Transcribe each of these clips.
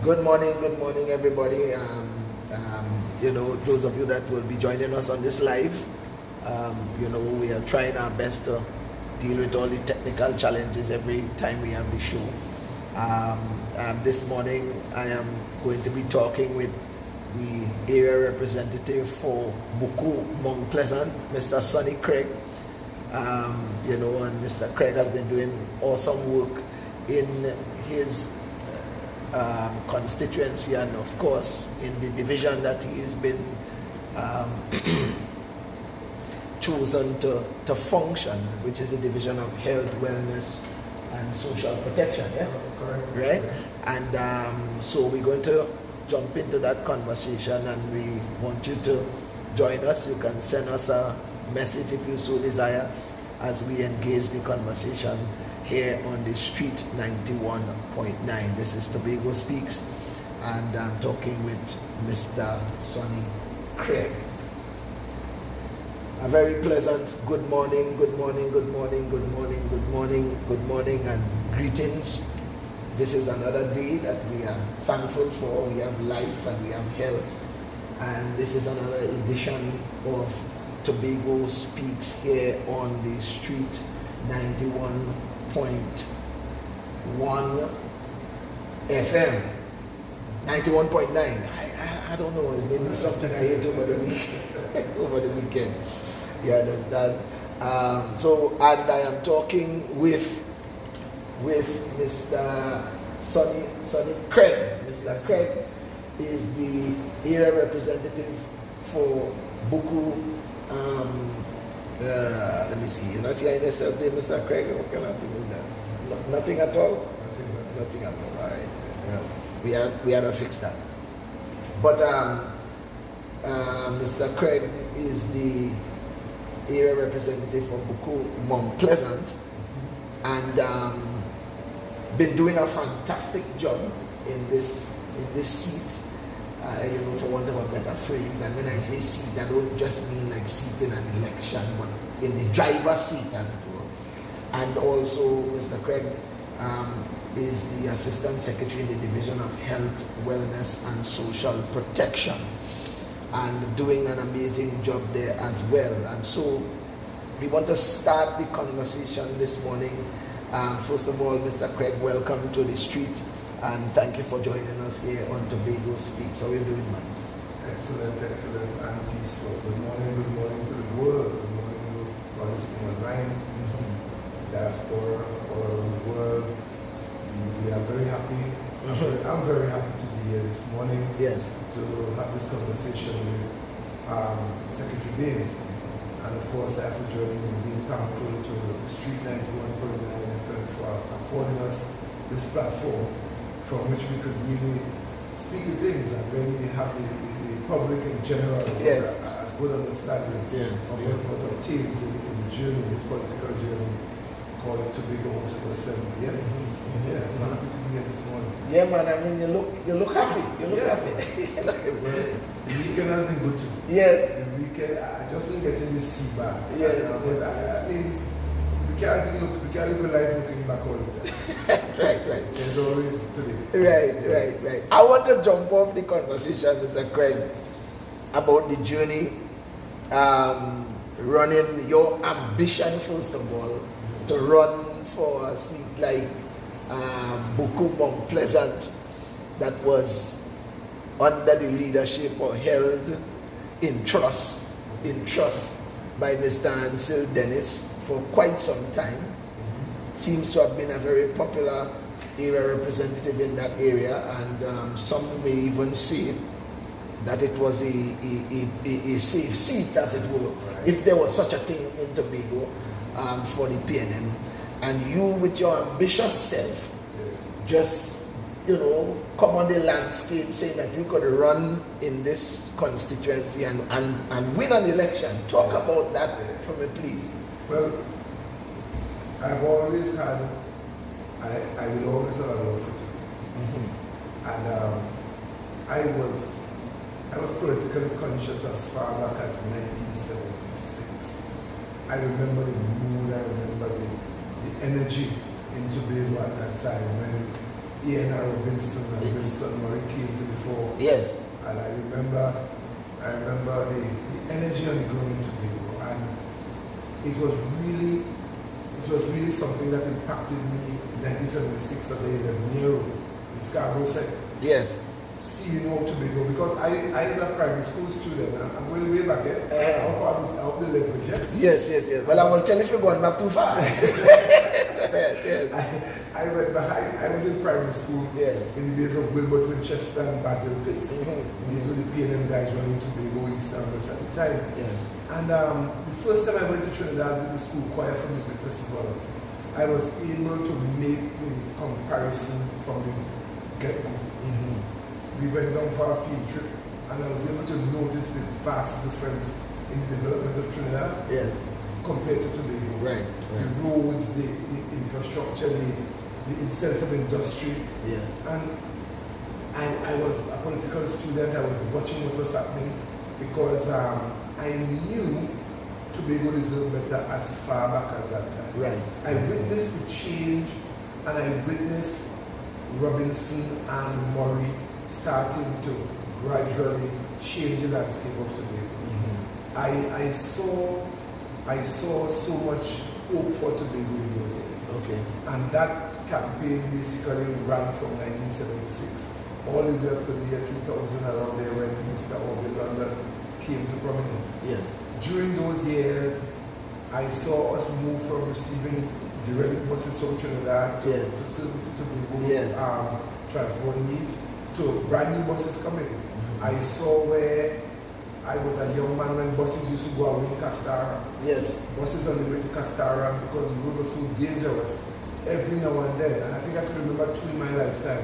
Good morning, everybody. Those of you that will be joining us on this live, we are trying our best to deal with all the technical challenges every time we have the show. This morning, I am going to be talking with the area representative for Buku Mount Pleasant, Mr. Sonny Craig. And Mr. Craig has been doing awesome work in his constituency, and of course in the division that he has been chosen to function, which is the division of health, wellness and social protection. Yes, correct. Right. And so we're going to jump into that conversation, and we want you to join us. You can send us a message if you so desire as we engage the conversation here on the Street 91.9. This is Tobago Speaks, and I'm talking with Mr. Sonny Craig. A very pleasant good morning, and greetings. This is another day that we are thankful for. We have life and we have health, and this is another edition of Tobago Speaks here on the Street 91.1 FM, 91.9. I don't know, it may be something I ate over the weekend. Yeah, that's that. And I am talking with Mr. Sonny Craig. Mr. Craig is the area representative for Buku. Let me see. You're not here yourself there, Mr. Craig. What kind of thing is that? Nothing at all? Nothing at all. All right. Well, we had to fix that. But Mr. Craig is the area representative for Buku Mount Pleasant, and been doing a fantastic job in this seat. For want of a better phrase. And when I say seat, I don't just mean like seat in an election, but in the driver's seat, as it were. And also, Mr. Craig is the Assistant Secretary in the Division of Health, Wellness and Social Protection, and doing an amazing job there as well. And so, we want to start the conversation this morning. First of all, Mr. Craig, welcome to the street. And thank you for joining us here on Tobago Speaks. How are you doing, man? Excellent, and peaceful. Good morning to the world. Good morning to those who are listening online, diaspora, all around the world. We are very happy. I'm very happy to be here this morning. Yes. To have this conversation with Secretary Baynes. And of course, I have to join in being thankful to Street 91.9 FM for affording us this platform from which we could really speak the things and really have the public in general a good understanding of what obtains in the journey, this political journey called Tobago Municipal Assembly. So I'm happy to be here this morning. Yeah, man. I mean, you look happy. You look happy. Well, the weekend has been good too. Yes. The weekend, I just didn't get in this sea back. Yes. But I mean, we can't live a life looking back all the time. Right. There's always today. Right. I want to jump off the conversation, Mr. Craig, about the journey, running your ambition, first of all, to run for a seat like Buku Mount Pleasant, that was under the leadership or held in trust by Mr. Ansel Dennis for quite some time. Seems to have been a very popular area representative in that area, and some may even say that it was a safe seat, as it were, if there was such a thing in Tobago for the PNM. And you, with your ambitious self, just come on the landscape saying that you could run in this constituency and win an election. Talk about that for me, please. Well, I've always had, I will always have a love for Tobago. And I was politically conscious as far back as 1976. I remember the mood, I remember the energy in Tobago at that time when Ian Robinson and Winston Murray came to the fore. Yes. And I remember the energy on the ground in Tobago, and it was really something that impacted me in 1976 as a 11-year-old in Scarborough Side. Yes. See, Tobago, because I as a primary school student, I'm going way back here. I hope the leverage, yeah? Yes. Well, I won't tell if you're going back too far. Yes. I went back, I was in primary school in the days of Wilbert Winchester and Basil Pitt. These were the P&M guys running Tobago East and West at the time. Yes. And the first time I went to Trinidad with the school choir for music festival, I was able to make the comparison from the get-go. We went down for a field trip, and I was able to notice the vast difference in the development of Trinidad compared to Tobago. Right. The roads, the infrastructure, the sense of industry. Yes. And I was a political student. I was watching what was happening because I knew Tobago deserved better as far back as that time. Right. I witnessed the change, and I witnessed Robinson and Murray starting to gradually change the landscape of Tobago. I saw so much hope for Tobago in those years. Okay. And that campaign basically ran from 1976 all the way up to the year 2000, around there when Mr. Orville London came to prominence. Yes. During those years, I saw us move from receiving direct buses from Trinidad to service to Tobago transport needs to brand new buses coming. I saw where I was a young man when buses used to go away in Castara. Yes. Buses on the way to Castara because the road was so dangerous every now and then. And I think I can remember two in my lifetime.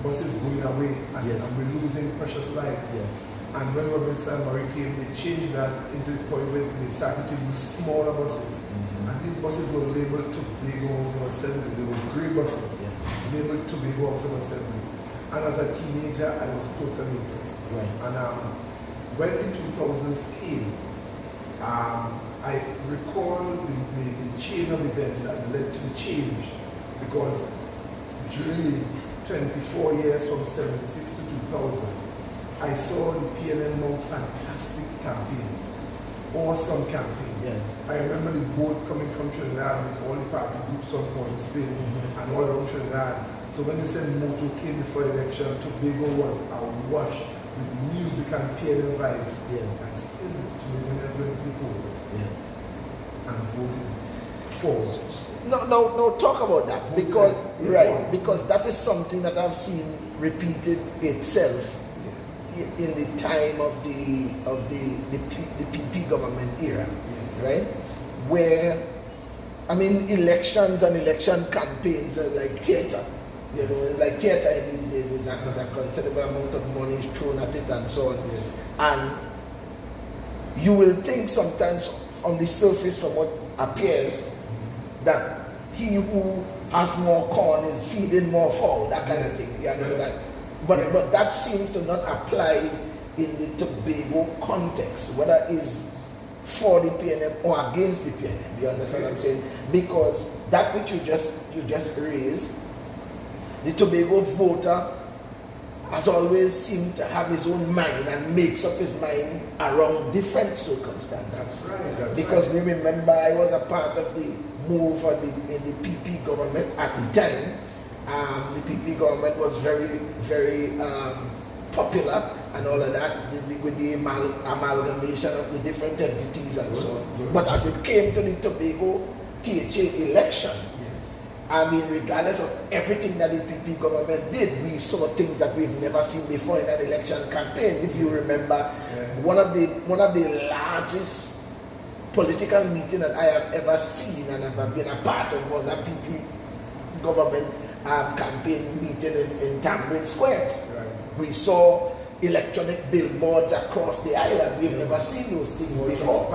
Buses going away and we're losing precious lives. Yes. And when Robinson and Murray came, they changed that into the point where they started to use smaller buses. And these buses were labeled Tobago House of Assembly. They were grey buses, labeled Tobago House of Assembly. And as a teenager, I was totally impressed. Right. And when the 2000s came, I recall the chain of events that led to the change, because during the 24 years from 76 to 2000, I saw the PLN mount fantastic campaigns, awesome campaigns. Yes. I remember the boat coming from Trinidad with all the party groups on point Spain and all around Trinidad. So when they said Moto came before election, Tobago was awash with music and PLN vibes. Yes. And still, Tobagonians went to the polls and voted for. No, talk about that, because because that is something that I've seen repeated itself in the time of the PP government era, right? Where, I mean, elections and election campaigns are like theater. Like theater in these days is a considerable amount of money thrown at it and so on. And you will think sometimes on the surface from what appears that he who has more corn is feeding more fowl, that kind of thing, you understand? But that seems to not apply in the Tobago context, whether it's for the PNM or against the PNM, you understand what I'm saying? Because that which you just raised, the Tobago voter has always seemed to have his own mind and makes up his mind around different circumstances. That's right. Because we remember I was a part of the move in the PP government at the time. The PP government was very, very popular and all of that with the amalgamation of the different entities and so on. But as it came to the Tobago THA election, I mean, regardless of everything that the PP government did, we saw things that we've never seen before in an election campaign. If you remember, one of the largest political meetings that I have ever seen and have been a part of was a PP government campaign meeting in Tambridge Square. We saw electronic billboards across the island. We've never seen those things before.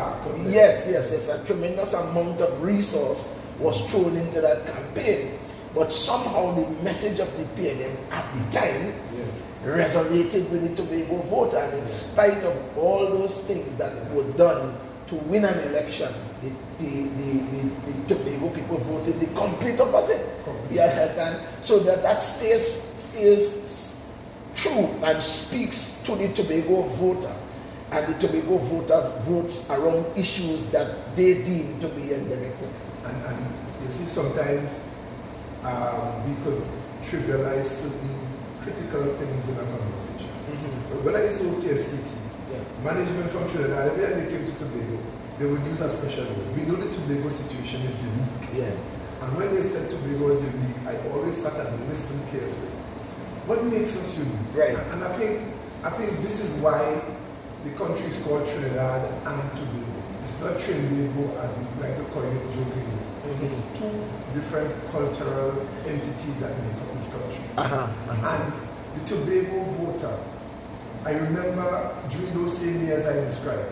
Yes, a tremendous amount of resource was thrown into that campaign, but somehow the message of the PNM at the time resonated with the Tobago voter, and in spite of all those things that were done to win an election, the Tobago people voted the complete opposite. You understand? So that stays true and speaks to the Tobago voter. And the Tobago voter votes around issues that they deem to be endemic. And you see, sometimes we could trivialize certain critical things in a conversation. When I saw TSTT, management from Trinidad, if they came to Tobago, they would use a special word. We know the Tobago situation is unique. Yes. And when they said Tobago is unique, I always sat and listened carefully. What makes us unique? Right. And I think this is why the country is called Trinidad and Tobago. It's not Trinbago as we like to call it jokingly. It's two different cultural entities that make up this country. And the Tobago voter, I remember during those same years I described,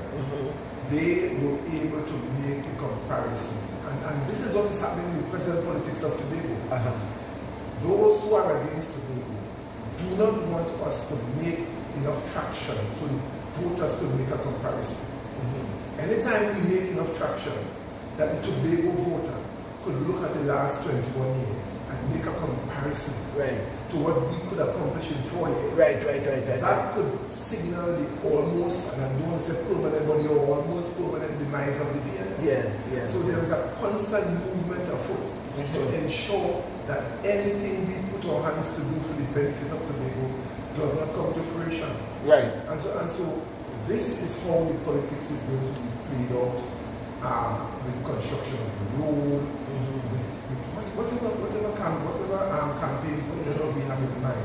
they were able to make a comparison. And this is what is happening in the present politics of Tobago. Those who are against Tobago do not want us to make enough traction so the voters could make a comparison. Anytime we make enough traction that the Tobago voter could look at the last 21 years and make a comparison to what we could accomplish in 4 years. That could signal the almost, and I don't want to say permanent, but the almost permanent demise of the BNF. So there is a constant movement afoot to ensure that anything we put our hands to do for the benefit of Tobago does not come to fruition. And so this is how the politics is going to be played out with the construction of the road, with whatever campaigns, whatever we have in mind.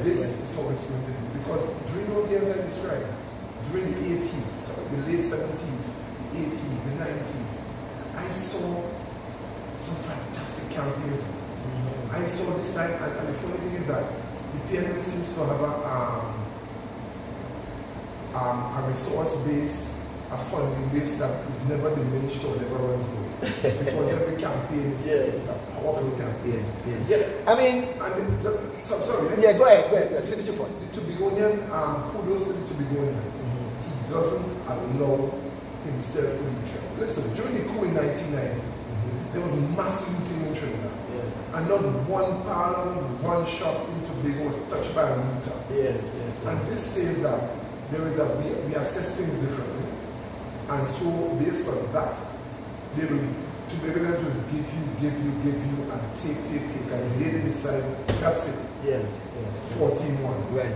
This is how it's going to be. Because during those years I described, during the 80s, the late 70s, the 80s, the 90s, I saw some fantastic campaigns. I saw this time, and the funny thing is that the PNM seems to have a resource base, a funding base that is never diminished or never runs low. Because every campaign is a powerful campaign. I mean, sorry. Go ahead. Finish your point. The Tobagonian, kudos to the Tobagonian. He doesn't allow himself to be trapped. Listen, during the coup in 1990, there was massive looting in Trinidad. And not one parliament, one shop in Tobago was touched by a looter. And this says that we assess things differently. And so based on that, Tobagonians will give you, and take. And they decide, that's it. 14-1.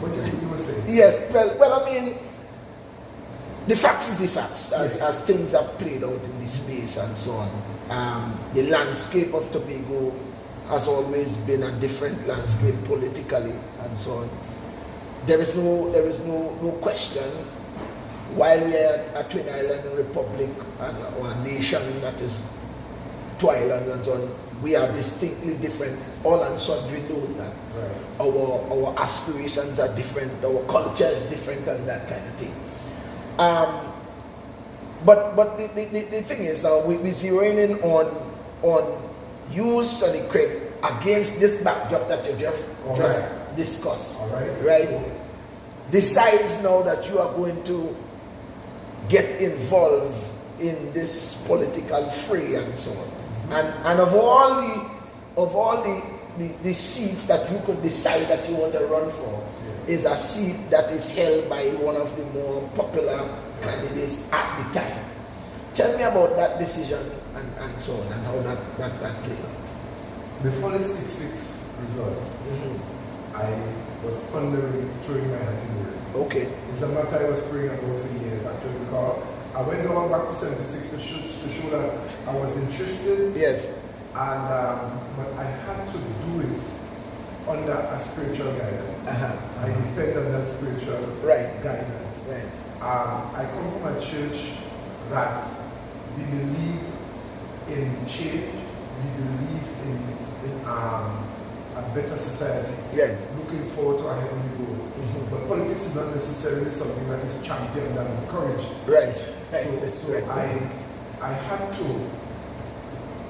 What you were saying? Yes, well, I mean, the facts is the facts, as things have played out in this space and so on. The landscape of Tobago has always been a different landscape politically and so on. There is no question, while we are a twin island republic or a nation that is two islands and so on, we are distinctly different. All and sundry knows that. Our aspirations are different, our culture is different, and that kind of thing. But the thing is now we zeroing in on use and the credit against this backdrop that you just discussed. Decides now that you are going to get involved in this political fray and so on. And of all the seats that you could decide that you want to run for, is a seat that is held by one of the more popular candidates at the time. Tell me about that decision and so on, and how that played out. Before the 6-6 results, I was pondering, throwing my hat in the ring. It's a matter I was praying about for years, actually, because I went all back to 76 to show that I was interested. But I had to do it under a spiritual guidance. I depend on that spiritual guidance. I come from a church that we believe in change, we believe in a better society, looking forward to a heavenly goal. But politics is not necessarily something that is championed and encouraged. I had to,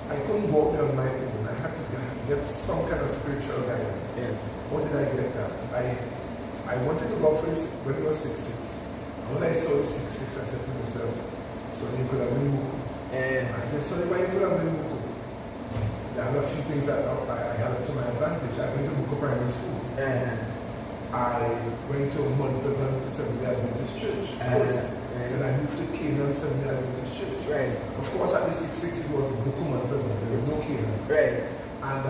I couldn't go out there on my own. I had to get some kind of spiritual guidance. How did I get that? I wanted to go for this when it was 6-6. And when I saw the 6-6, I said to myself, Sonny, you could have been Muku. I said, Sonny, why you could have been Muku? had a few things that I had to my advantage. I went to Buko Primary School. I went to Mount Pleasant Seventh-day Adventist Church first. And I moved to Canaan Seventh-day Adventist Church. Right. Of course, at the 660 it was Buko Mount Pleasant. There was no Canaan. Right. And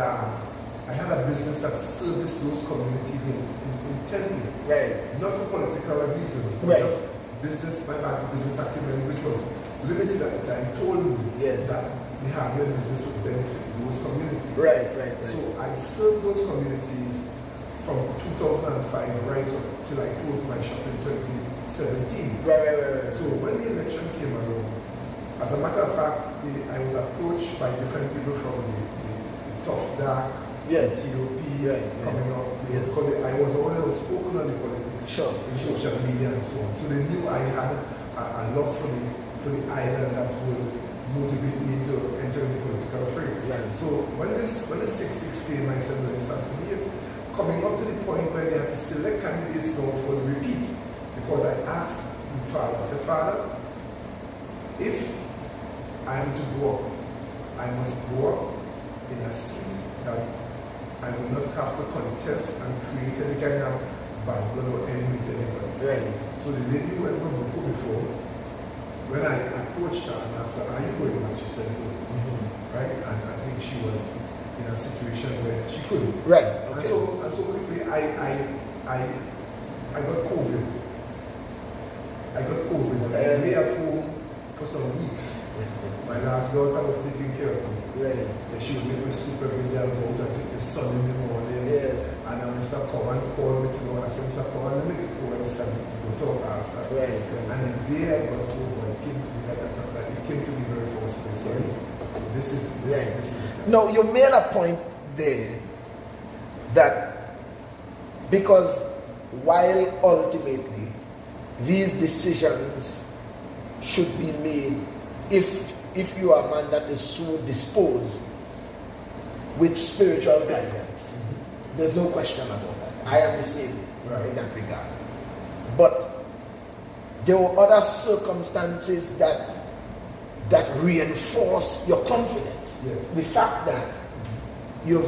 I had a business that serviced those communities intently. Right. Not for political reasons, but Right. just business, my business acumen, which was limited at the time, told me that the hardware business would benefit those communities. Right. So I served those communities from 2005 right up till I closed my shop in 2017. Right. So when the election came around, as a matter of fact, I was approached by different people from the Tough Dark, TOP, coming up. I was already spoken on the politics in social media and so on. So they knew I had a love for the island that would motivate me to enter in the political frame. Right. So when the 6-6 came, I said, well, this has to be it. Coming up to the point where they had to select candidates now for the repeat, because I asked my father, I said, Father, if I am to go up, I must go up in a seat that I will not have to contest and create any kind of bad blood or enemy to anybody. Right. So the lady who went to Buko before, when I approached her and asked her, are you going? And she said no. Right? And I think she was in a situation where she couldn't. Right. And so quickly I got COVID. And I lay at home for some weeks. My last daughter was taking care of me. Right. And she would make me supervision, go out and take the sun in the morning. And then Mr. Cowan called me to know, I said, Mr. Cowan, let me go and son, we'll talk after. Right. And the day I got over, it came to me like I thought, like it came to me very forcefully. So this is it. No, you made a point there that because while ultimately these decisions should be made if you are a man that is so disposed with spiritual guidance, there's no question about that. I am the same in that regard. But there were other circumstances that reinforce your confidence. The fact that you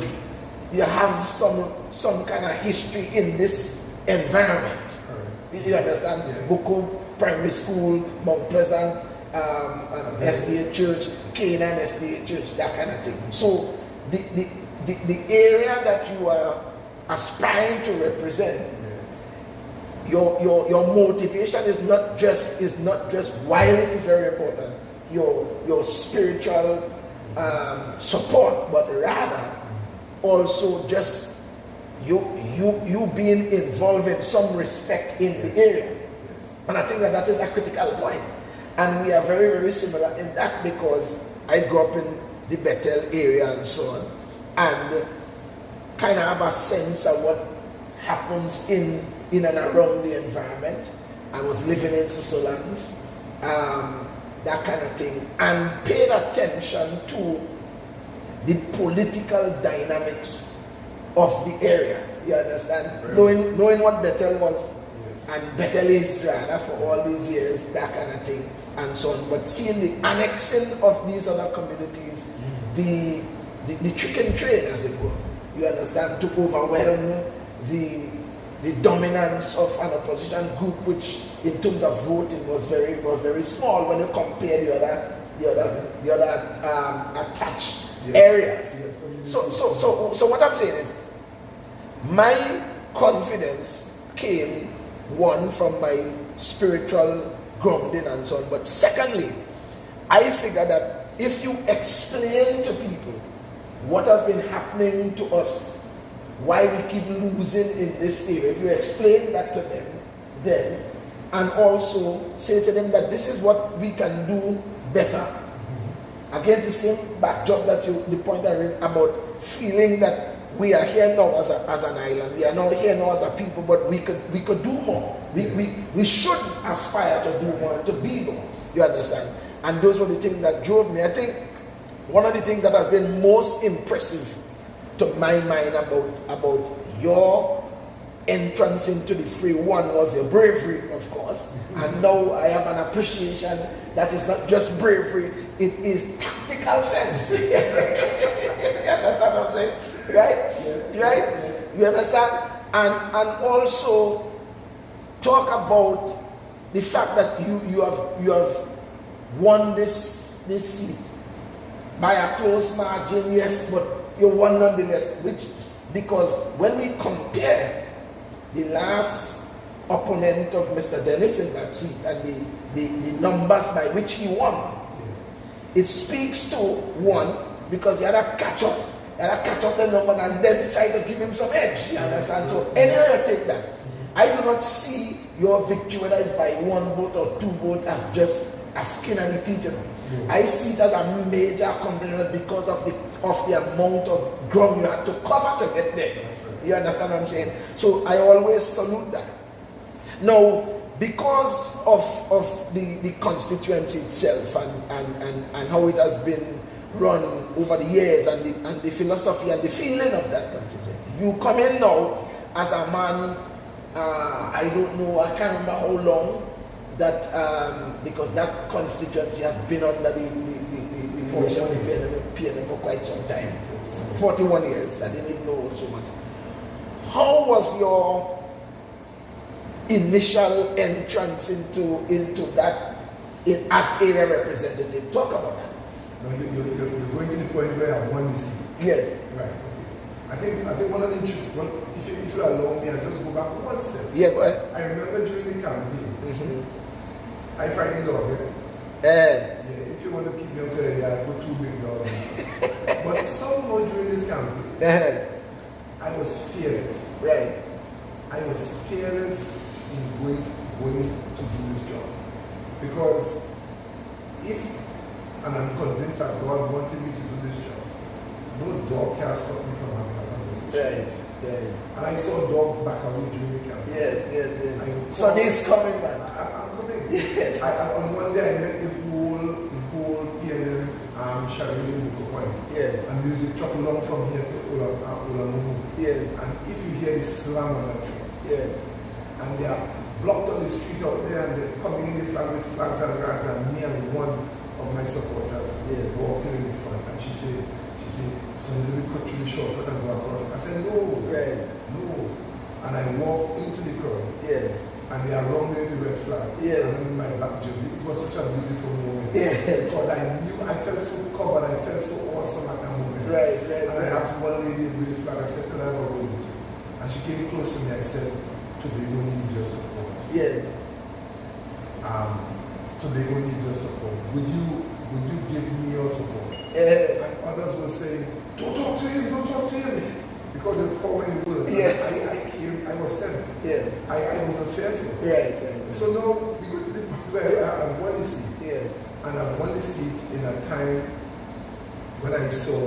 have some kind of history in this environment. You understand? Buko Primary School, Mount Pleasant, SDA Church, Canaan SDA Church, that kind of thing. So the area that you are aspiring to represent, your motivation is not just while it is very important, your spiritual support, but rather also just you being involved in some respect in the area. And I think that is a critical point. And we are very, very similar in that, because I grew up in the Bethel area and so on, and kind of have a sense of what happens in and around the environment. I was living in Susolands, that kind of thing, and paid attention to the political dynamics of the area. You understand? Knowing what Bethel was, and Bethel is rather for all these years, that kind of thing, and so on. But seeing the annexing of these other communities, the chicken train, as it were, you understand, to overwhelm the dominance of an opposition group, which in terms of voting was very small when you compare the other attached areas. So what I'm saying is, my confidence came, one, from my spiritual grounding and so on, but secondly, I figure that if you explain to people what has been happening to us, why we keep losing in this area, if you explain that to them, then, and also say to them that this is what we can do better, against the same backdrop that the point I raised about feeling that we are here now as an island, we are now here now as a people, but we could do more. We should aspire to do more and to be more. You understand? And those were the things that drove me. I think one of the things that has been most impressive to my mind about your entrance into the fray, one was your bravery, of course, and now I have an appreciation that is not just bravery, it is tactical sense. You right? You understand? And also talk about the fact that you have won this seat by a close margin, yes, but you won nonetheless. Because when we compare the last opponent of Mr. Dennis in that seat and the numbers by which he won, it speaks to one, because you had to catch up the number and then try to give him some edge. You understand? So anyway, you take that. I do not see your victory, whether it's by 1 vote or 2 votes, as just a skin and teeth. I see it as a major accomplishment because of the amount of ground you had to cover to get there. You understand what I'm saying? So I always salute that. Now, because of the constituency itself and how it has been run over the years and the philosophy and the feeling of that constituency, you come in now as a man, I don't know, I can't remember how long, that because that constituency has been under the leadership of the PNM for quite some time, 41 years. I didn't even know so much. How was your initial entrance into that as area representative? Talk about that. No, you're going to the point where I won the seat. Yes. Right. Okay. I think one of the interesting, if you allow me, I'll just go back one step. Yeah, go ahead. I remember during the campaign, I frightened dog. If you want to keep me out there, I put 2 big dogs. But somehow during this campaign, I was fearless. Right. I was fearless in going to do this job. Because and I'm convinced that God wanted me to do this job, no dog can stop me from having a conversation. Right. And I saw dogs back away during the campaign. Yes. So he's coming back. I'm coming. Yes. On one day I met the whole PNM Sharili Muko Point. Yeah. And music truck along from here to Ulamumu. Yeah. And if you hear the slam on that truck, and they are blocked on the street out there and they're coming in the flag with flags and rags, and me and one of my supporters walking in the front, and she said, so we cut through the shortcut and go across. I said, no. And I walked into the crowd. And they are around me with red flags. And I'm in my black jersey. It was such a beautiful moment. Because I felt so covered, I felt so awesome at that moment. And I asked one lady with the flag, I said, can I have a roll with you? And she came close to me, I said, Tobago needs your support. Tobago needs your support. Would you give me your support? And others will say, don't talk to him. Because there's power in the world. I came, I was sent. I wasn't fearful. Right. So now we go to the point where I won the seat. And I won the seat in a time when I saw,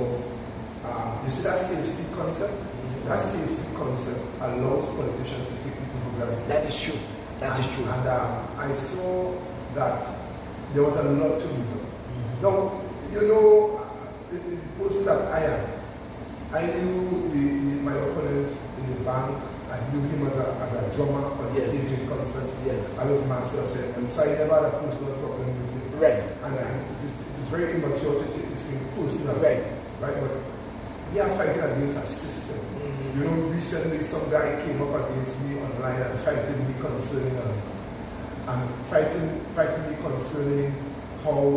you see that safe seat concept? That safe seat concept allows politicians to take people for granted. That is true. And I saw that there was a lot to be done. Now, you know, the person that I am, I knew my opponent in the bank. I knew him as a drummer on stage in concerts. I was master ceremony, so I never had a personal problem with him. And it is very immature to take this thing personal. Right. But we are fighting against a system. You know, recently some guy came up against me online and fighting me concerning how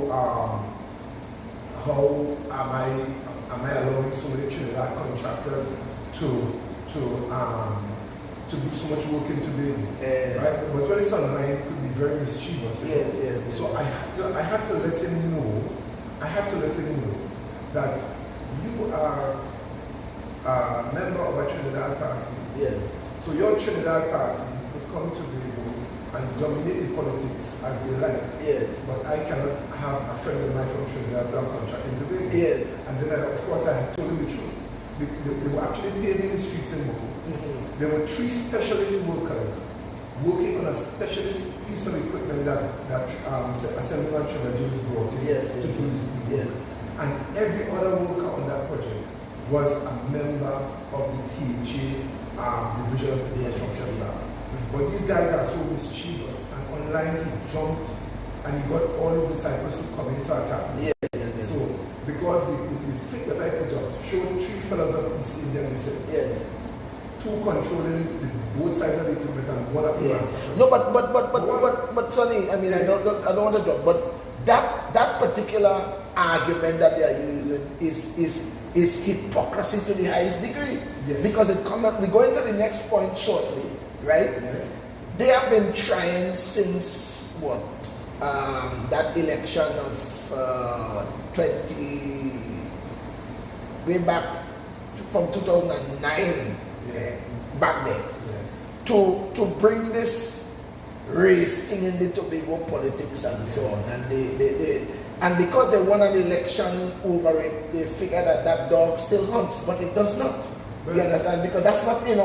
am I allowing so many Trinidad contractors to do so much work in Tobago, right? But when it's online, it could be very mischievous. So I had to let him know that you are a member of a Trinidad party. So your Trinidad party would come to Tobago and dominate the politics as they like. But I cannot have a friend of mine from Trinidad without contracting Tobago. And then of course I told him the truth. They were actually paving the streets in Boko. There were 3 specialist workers working on a specialist piece of equipment that Assemblyman Trinidad James brought in to do the work. And every other worker on that project was a member of the THA Division of Infrastructure Staff. But these guys are so mischievous, and online he jumped and he got all his disciples to come in to attack me. So, because the flick that I put up showed 3 fellows of East Indian descent. Yes. 2 controlling both sides of the equipment and 1 at the master. No, but Sonny, I mean, I don't want to drop, but that particular argument that they are using is hypocrisy to the highest degree. Yes. Because we go into the next point shortly, right? Yes. They have been trying since what? That election of way back from 2009, back then, to bring this race thing in the Tobago politics and so on, and because they won an election over it, they figure that dog still hunts, but it does not. You understand? Because that's not in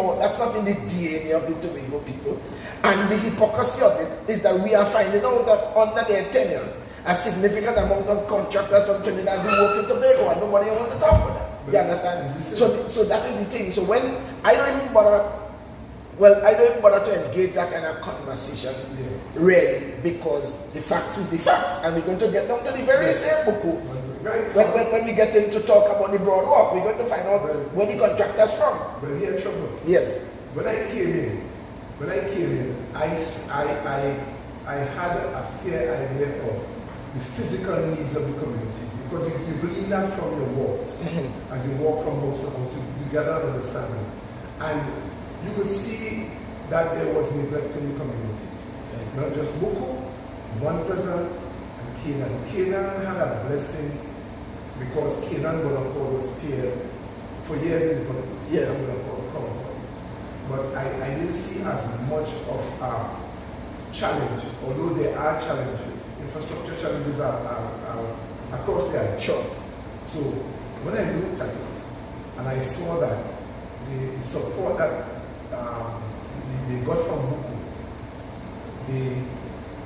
the DNA of the Tobago people. And the hypocrisy of it is that we are finding out that under their tenure, a significant amount of contractors from Trinidad do work in Tobago and nobody wants to talk about that. You understand? So that is the thing. So when I don't even bother to engage that kind of conversation, really, because the facts is the facts, and we're going to get down to the very same book. Right. When we get into talk about the broad walk, we're going to find out where the contractor's from. But here's trouble. Yes. When I came in, I had a fair idea of the physical needs of the communities, because you glean that from your walks. As you walk from house to house, you gather an understanding. And you could see that there was neglect in the communities. Not just Buku, one president, and Canaan. Canaan had a blessing because Canaan Bonaparte was paired for years in the politics. Yes. Canaan Bonaparte, Crown Point. But I didn't see as much of a challenge, although there are challenges. Infrastructure challenges are across the island. Sure. So when I looked at it and I saw that the support that they got from Buku,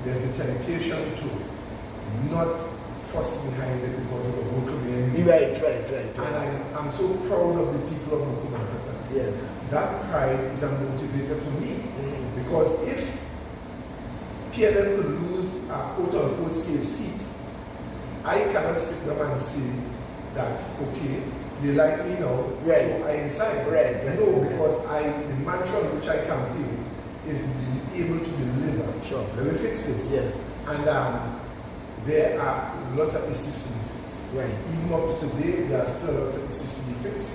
there's a temptation to not fuss behind it because of the vote for me. Right. And I'm so proud of the people of Buku and present. Yes. That pride is a motivator to me, because if PLM could lose a quote-unquote safe seat, I cannot sit down and say that, okay, they like me now, so I inside. No, because the mantra on which I campaign is being able to deliver. Sure. Let me fix this. Yes. And there are a lot of issues to be fixed. Right. Even up to today, there are still a lot of issues to be fixed.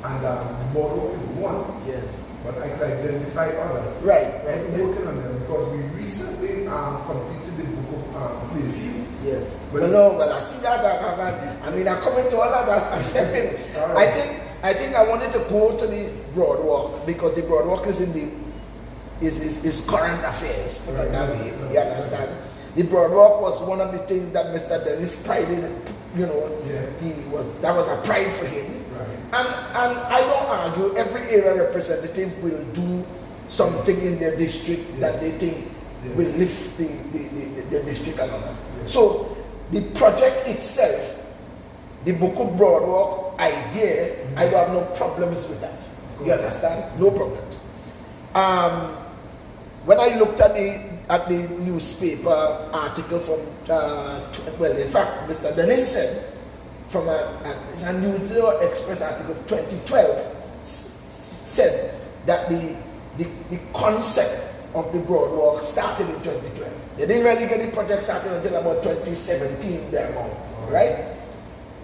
And the boardwalk is one. Yes. But I can identify others. Right. I'm working on them because we recently completed the book of playfield. Yes. But I see that. I mean, I come into all of that. Right. I think I wanted to go to the broadwalk because the broadwalk is in is current affairs. Right. That way, you understand? The broadwalk was one of the things that Mr. Dennis prided. That was a pride for him. Right. And I don't argue every area representative will do something in their district that they think will lift the district and all that. Yes. So the project itself, the Buku Broadwalk idea, I don't have no problems with that. You understand? No problems. When I looked at the newspaper article from in fact, Mr. Dennis said from a News Express article 2012 said that the concept of the broadwalk started in 2012. They didn't really get the project started until about 2017 right?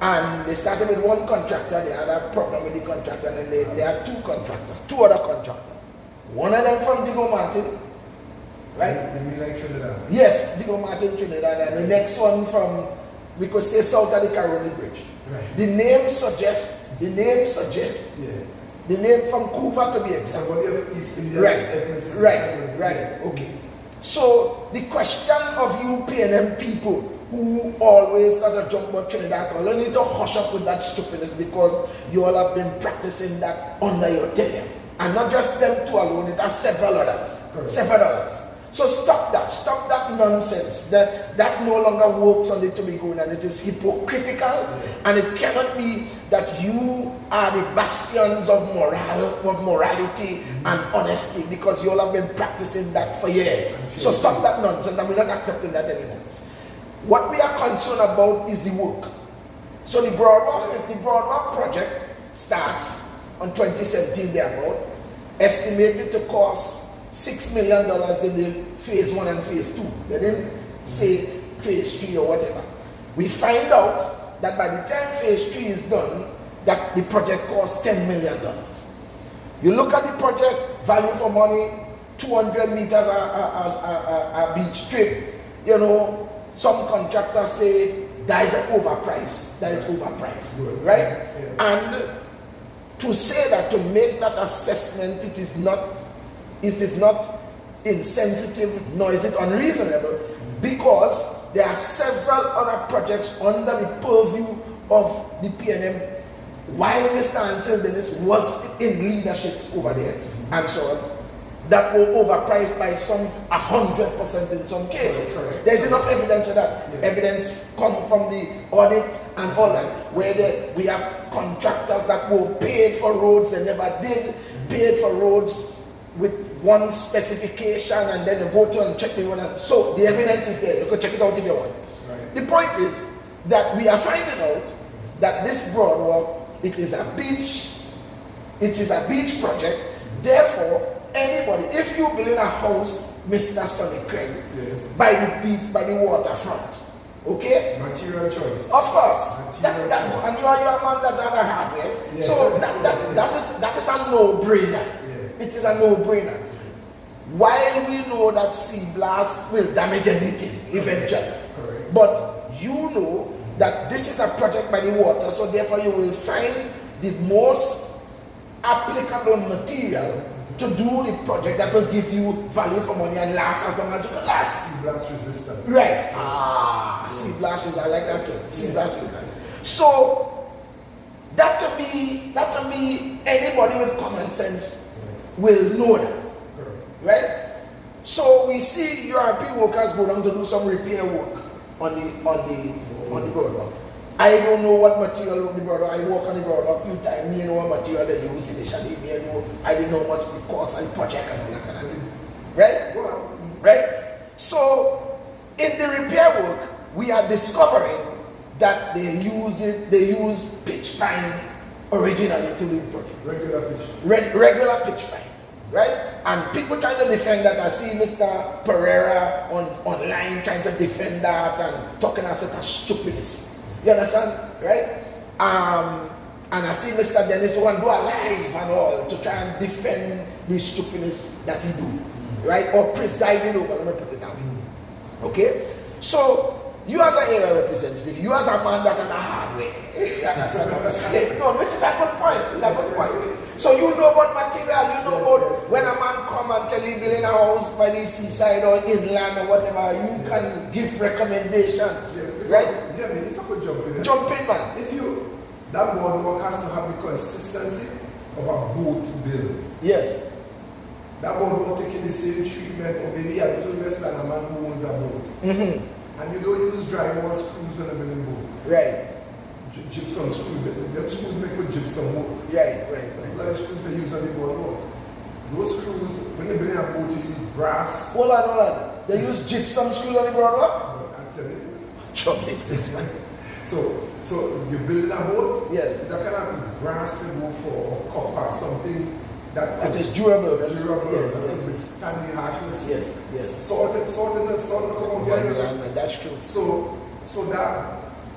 And they started with one contractor, they had a problem with the contractor, and then they had two other contractors. One of them from Digo Martin, right? You mean like Trinidad? Yes, Digo Martin, Trinidad, and the next one from, we could say, south of the Caroni Bridge. Right. The name suggests, the name from Kuva to be exact. Somebody of East India. Right. Okay. So the question of you PNM people who always got to jump about Trinidad, you need to hush up with that stupidness because you all have been practicing that under your tenure. And not just them two alone, it has several others. Correct. Several others. So stop that nonsense. That no longer works on the Tobago, and it is hypocritical, and it cannot be that you are the bastions of morality and honesty because you all have been practicing that for years. So stop that nonsense, and we're not accepting that anymore. What we are concerned about is the work. So the broadwalk project starts on 2017 thereabout, estimated to cost $6 million in the phase 1 and phase 2. They didn't say phase 3 or whatever. We find out that by the time phase 3 is done, that the project costs $10 million. You look at the project, value for money, 200 meters a beach strip. You know, some contractors say that is overpriced. That is overpriced, right? Yeah. And to say that, to make that assessment, it is not insensitive, nor is it unreasonable, because there are several other projects under the purview of the PNM while Mr. Terance Baynes was in leadership over there, and so on, that were overpriced by some 100% in some cases. There's enough evidence for that. Yes. Evidence come from the audit and all that, where we have contractors that were paid for roads they never did, paid for roads with one specification, and then you go to and check the one. So the evidence is there. You can check it out if you want. Right. The point is that we are finding out that this broadwalk, it is a beach project. Therefore, anybody, if you build a house, Mr. Sonny Craig, yes, by the beach, by the waterfront, okay? Material choice. Of course. And you are a man that rather hardware. Yeah. So that is a no-brainer. Yeah. It is a no-brainer. While we know that sea blast will damage anything eventually, correct, but you know that this is a project by the water, so therefore you will find the most applicable material to do the project that will give you value for money and last as long as you can last. Sea blast resistant. Right. Sea blast resistant. I like that too. Sea blast resistant. So that to me, anybody with common sense will know that. Right? So we see URP workers go down to do some repair work on the boardwalk. I don't know what material on the boardwalk. I walk on the boardwalk a few times. Me know what material they use initially. I didn't know much the cost and project and all that kind of thing. Right? Right? So in the repair work, we are discovering that they use pitch pine originally to do the project. Regular pitch pine. Right? And people trying to defend that. I see Mr. Pereira online trying to defend that and talking as such a stupidness. You understand? Right? And I see Mr. Dennis want to go alive and all to try and defend the stupidness that he do. Right? Or presiding over. Let me put it that way. Okay? So you as an area representative, you as a man that on a hard way. You understand what I'm saying? No, which is a good point. It's a good point. So you know about material, you know about when a man come and tell you building a house by the seaside or inland or whatever, you can give recommendations. Yes, right? Yeah, if I could jump in. Jump in, man. That boardwalk has to have the consistency of a boat build. Yes. That boardwalk taking the same treatment or maybe a little less than a man who owns a boat. Mm-hmm. And you don't use drywall screws on a building boat. Right. Gypsum screws. Them screws make for gypsum work. Right. Those are the screws they use on the boardwalk. Those screws, when you build a boat, you use brass. Hold on. They use gypsum screws on the boardwalk? I'm telling you. Trouble is this, man. So you build a boat. Yes. Is that kind of brass to go for, or copper, something that is durable. Yes. Withstand the harshness. Yes. Salt come out here. Yeah, that's true. So that,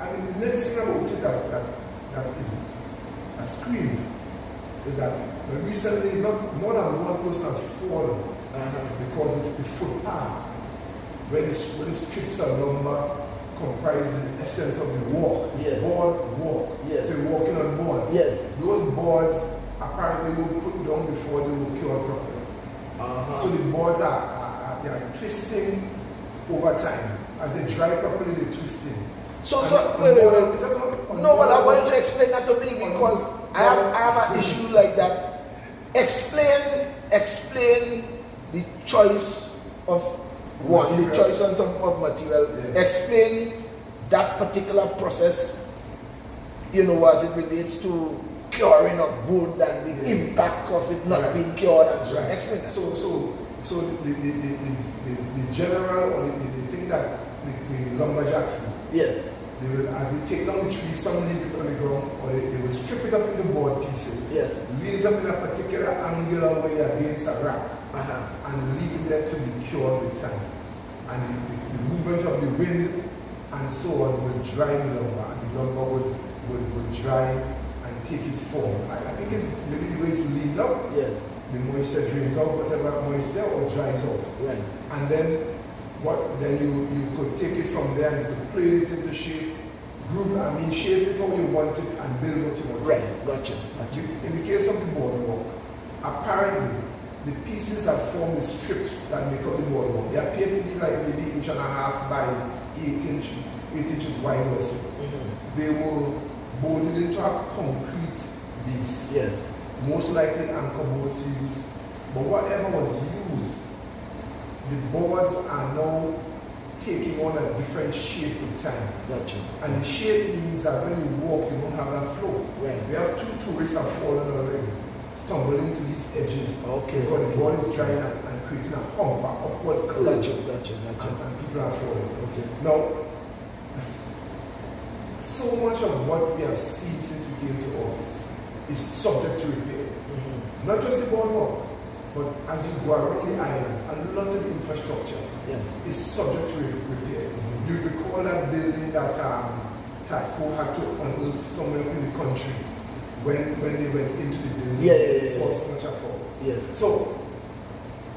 and the next thing about it that screams is that recently more than one person has fallen because the footpath where the strips of lumber comprise the essence of the walk. It's board walk. Yes. So you're walking on board. Yes. Those boards apparently were put down before they were cured properly. So the boards are twisting over time. As they dry properly, they're twisting. Wait. No, but I want you to explain that to me because I have an issue like that. Explain the choice of the choice of material. Yeah. Explain that particular process, as it relates to curing of wood and the impact of it not being cured and so on. Explain that. So the general or the thing that the lumberjacks do they will, as they take down the tree, some leave it on the ground, or they will strip it up into board pieces. Yes. Leave it up in a particular angular way against a rack, and leave it there to be cured with time. And the movement of the wind and so on will dry the lumber, and the lumber will dry and take its form. I think it's maybe the way it's leaned up. Yes. The moisture drains out whatever moisture or dries out. Right. And then you could take it from there and you could plate it into shape, shape it how you want it and build what you want. Right, gotcha. In the case of the boardwalk, apparently the pieces that form the strips that make up the boardwalk, they appear to be like maybe 1.5 by 8 inches wide or so. They were bolted into a concrete base. Yes. Most likely anchor bolts used, but whatever was used, the boards are now taking on a different shape with time. Gotcha. And the shape means that when you walk, you don't have that flow. Right. We have 2 tourists have fallen already, stumbling to these edges. Okay. Because the board is drying up and creating a hump, an upward curve. Gotcha. And people are falling. Okay. Now, so much of what we have seen since we came to office is subject to repair. Not just the boardwalk, but as you go around the island, a lot of the infrastructure is subject to repair. You recall that building that Tatco had to unearth somewhere in the country when they went into the building. They saw so much of fall. Yes. So,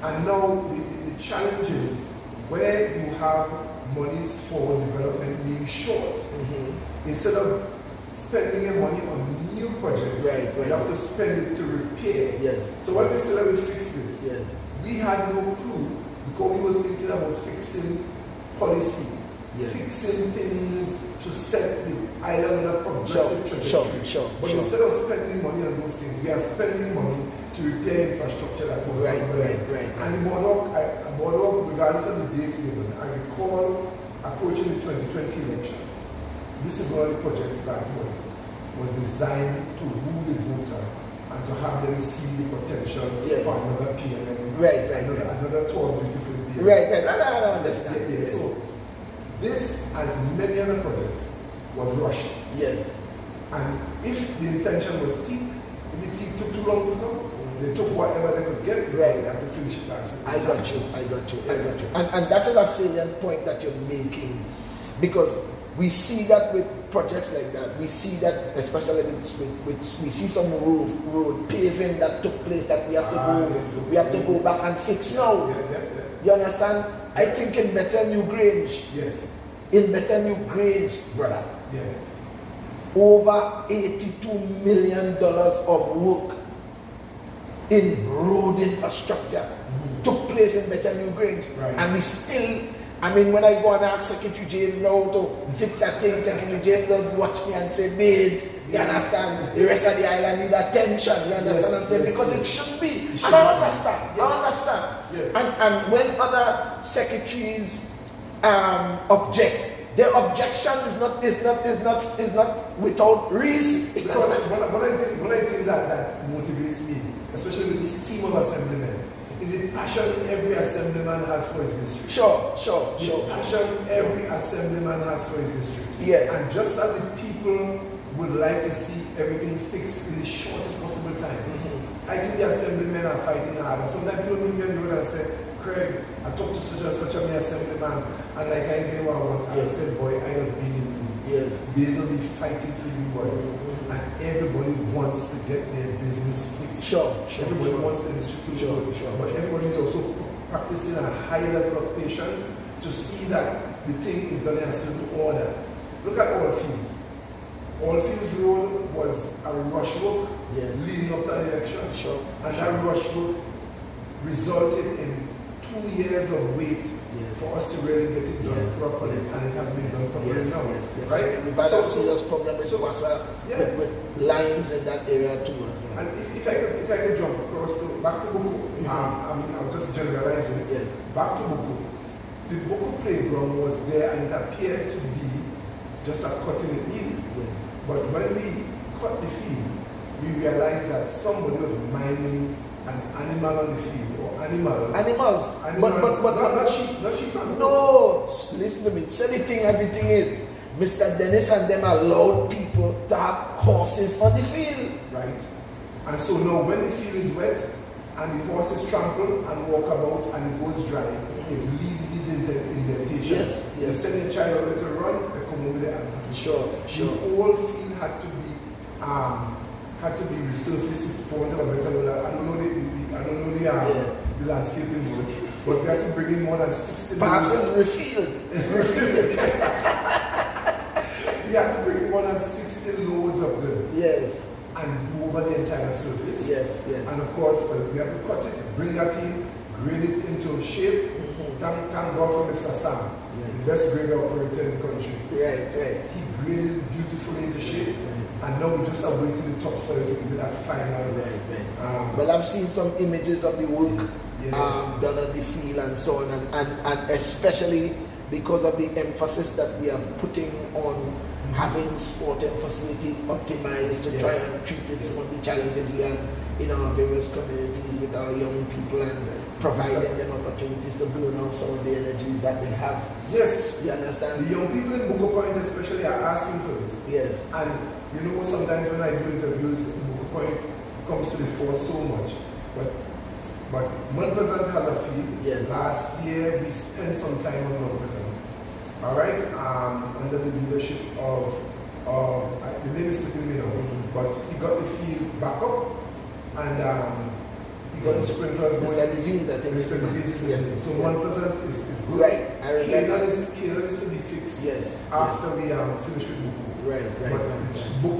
and now the challenge is where you have monies for development being short, instead of spending your money on new projects, you have to spend it to repair. Yes. So when we said that we fix this, we had no clue because we were thinking about fixing policy, fixing things to set the island on a progressive trajectory. But instead of spending money on those things, we are spending money to repair infrastructure that was right. And the boardwalk, regardless of the dates given, I recall approaching the 2020 elections. This is one of the projects that was designed to woo the voter and to have them see the potential for another PMN. Another tour of duty for the PMN. Right. I understand. So this, as many other projects, was rushed. Yes. And if the intention was if the team took too long to come, they took whatever they could get. They had to finish it last. I got you. And that is a salient point that you're making, because we see that with projects like that. We see that, especially with we see some road paving that took place that we have to go back and fix now. You understand? I think in Bethlehem Grange. Yes. In Bethlehem Grange, brother. Over $82 million of work in road infrastructure took place in Bethlehem Grange. And we still, when I go and ask Secretary James now to fix that thing, Secretary James don't watch me and say, Baynes, you understand, the rest of the island need attention, you understand what I'm saying? Because it should be. And I understand. And when other secretaries object, their objection is not without reason. Because one of the things that motivates me, especially with this team of assemblymen, is the passion every assemblyman has for his district. Sure. The passion every assemblyman has for his district. And just as the people would like to see everything fixed in the shortest possible time, I think the assemblymen are fighting hard. And sometimes people meet me on the road and say, Craig, I talked to such and such a assemblyman, and like I gave what I want. I said, boy, I was being in Baynes will be fighting for you, boy. And everybody wants to get their business fixed. Everybody wants their district to go. But everybody is also practicing a high level of patience to see that the thing is done in a certain order. Look at Allfields. Allfields Road was a rush work leading up to an election. And that rush work resulted in 2 years of wait for us to really get it done properly, and it has been done properly now. Right? We've had a serious problem with with lines in that area too as well. And if I could jump across back to Boko, I was just generalizing. Back to Boko. The Boko playground was there, and it appeared to be just a cutting it in. But when we cut the field, we realized that somebody was mining an animal on the field, or animals. But not sheep. No, listen to me. Say the thing as the thing is. Mr. Dennis and them allowed people to have horses on the field. Right. And so now when the field is wet and the horses trample and walk about and it goes dry, it leaves these indentations. Yes, You yes. send your child out to run, they come over there and Sure, sure. The whole field had to be resurfaced, for want of a better word. I don't know the landscaping word, but we had to bring in more than 60. Perhaps it's refilled. We had to bring in more than 60 loads of dirt. Yes. And do over the entire surface. Yes, yes. And of course, we have to cut it, bring that in, grade it into shape. Thank God for Mr. Sam, the best grader operator in the country. Right. He graded it beautifully into shape, and now we just are waiting the topsoil to give it that final. Right. Well, I've seen some images of the work done on the field and so on, and especially because of the emphasis that we are putting on having sporting facility optimized to try and treat with some of the challenges we have in our various communities with our young people and providing them opportunities to burn off some of the energies that they have. Yes. You understand? The young people in Buko Point especially are asking for this. Yes. And you know, sometimes when I do interviews, Buko Point comes to the fore so much. But Mount Pleasant has a field. Yes. Last year we spent some time on Mount Pleasant. All right, under the leadership of the name is slipping me now, but he got the field back up and he got the sprinklers going. Mr. Levine, I think. Mr. Levine is his name. So 1% is good. Right, I remember. Canaan is to be fixed after we finish with Buku. Right.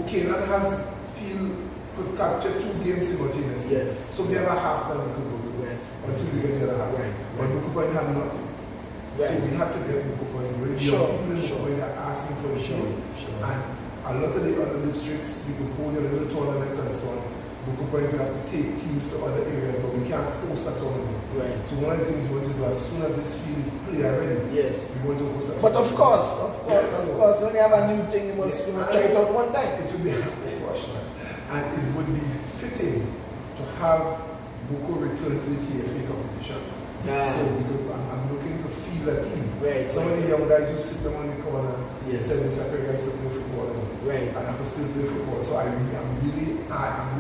Canaan has field could capture 2 games simultaneously. Yes. So we have a half that we could go with until we get the other half. Right. But Buku Point had nothing. Right. So we have to get Buku Point. People are asking for the field. And a lot of the other districts, we could hold your little tournaments and so on. Buku Point, we have to take teams to other areas, but we can't host a tournament. Right. So one of the things we want to do as soon as this field is player ready, we want to host a tournament. But of course, when you have a new thing, you must try it out one time. It would be and it would be fitting to have Buku return to the TFA competition. So I'm looking to field a team. Right. Some of the young guys who sit down on the corner, they said Mr. Craig guys to play football. Right. And I can still play football. So I'm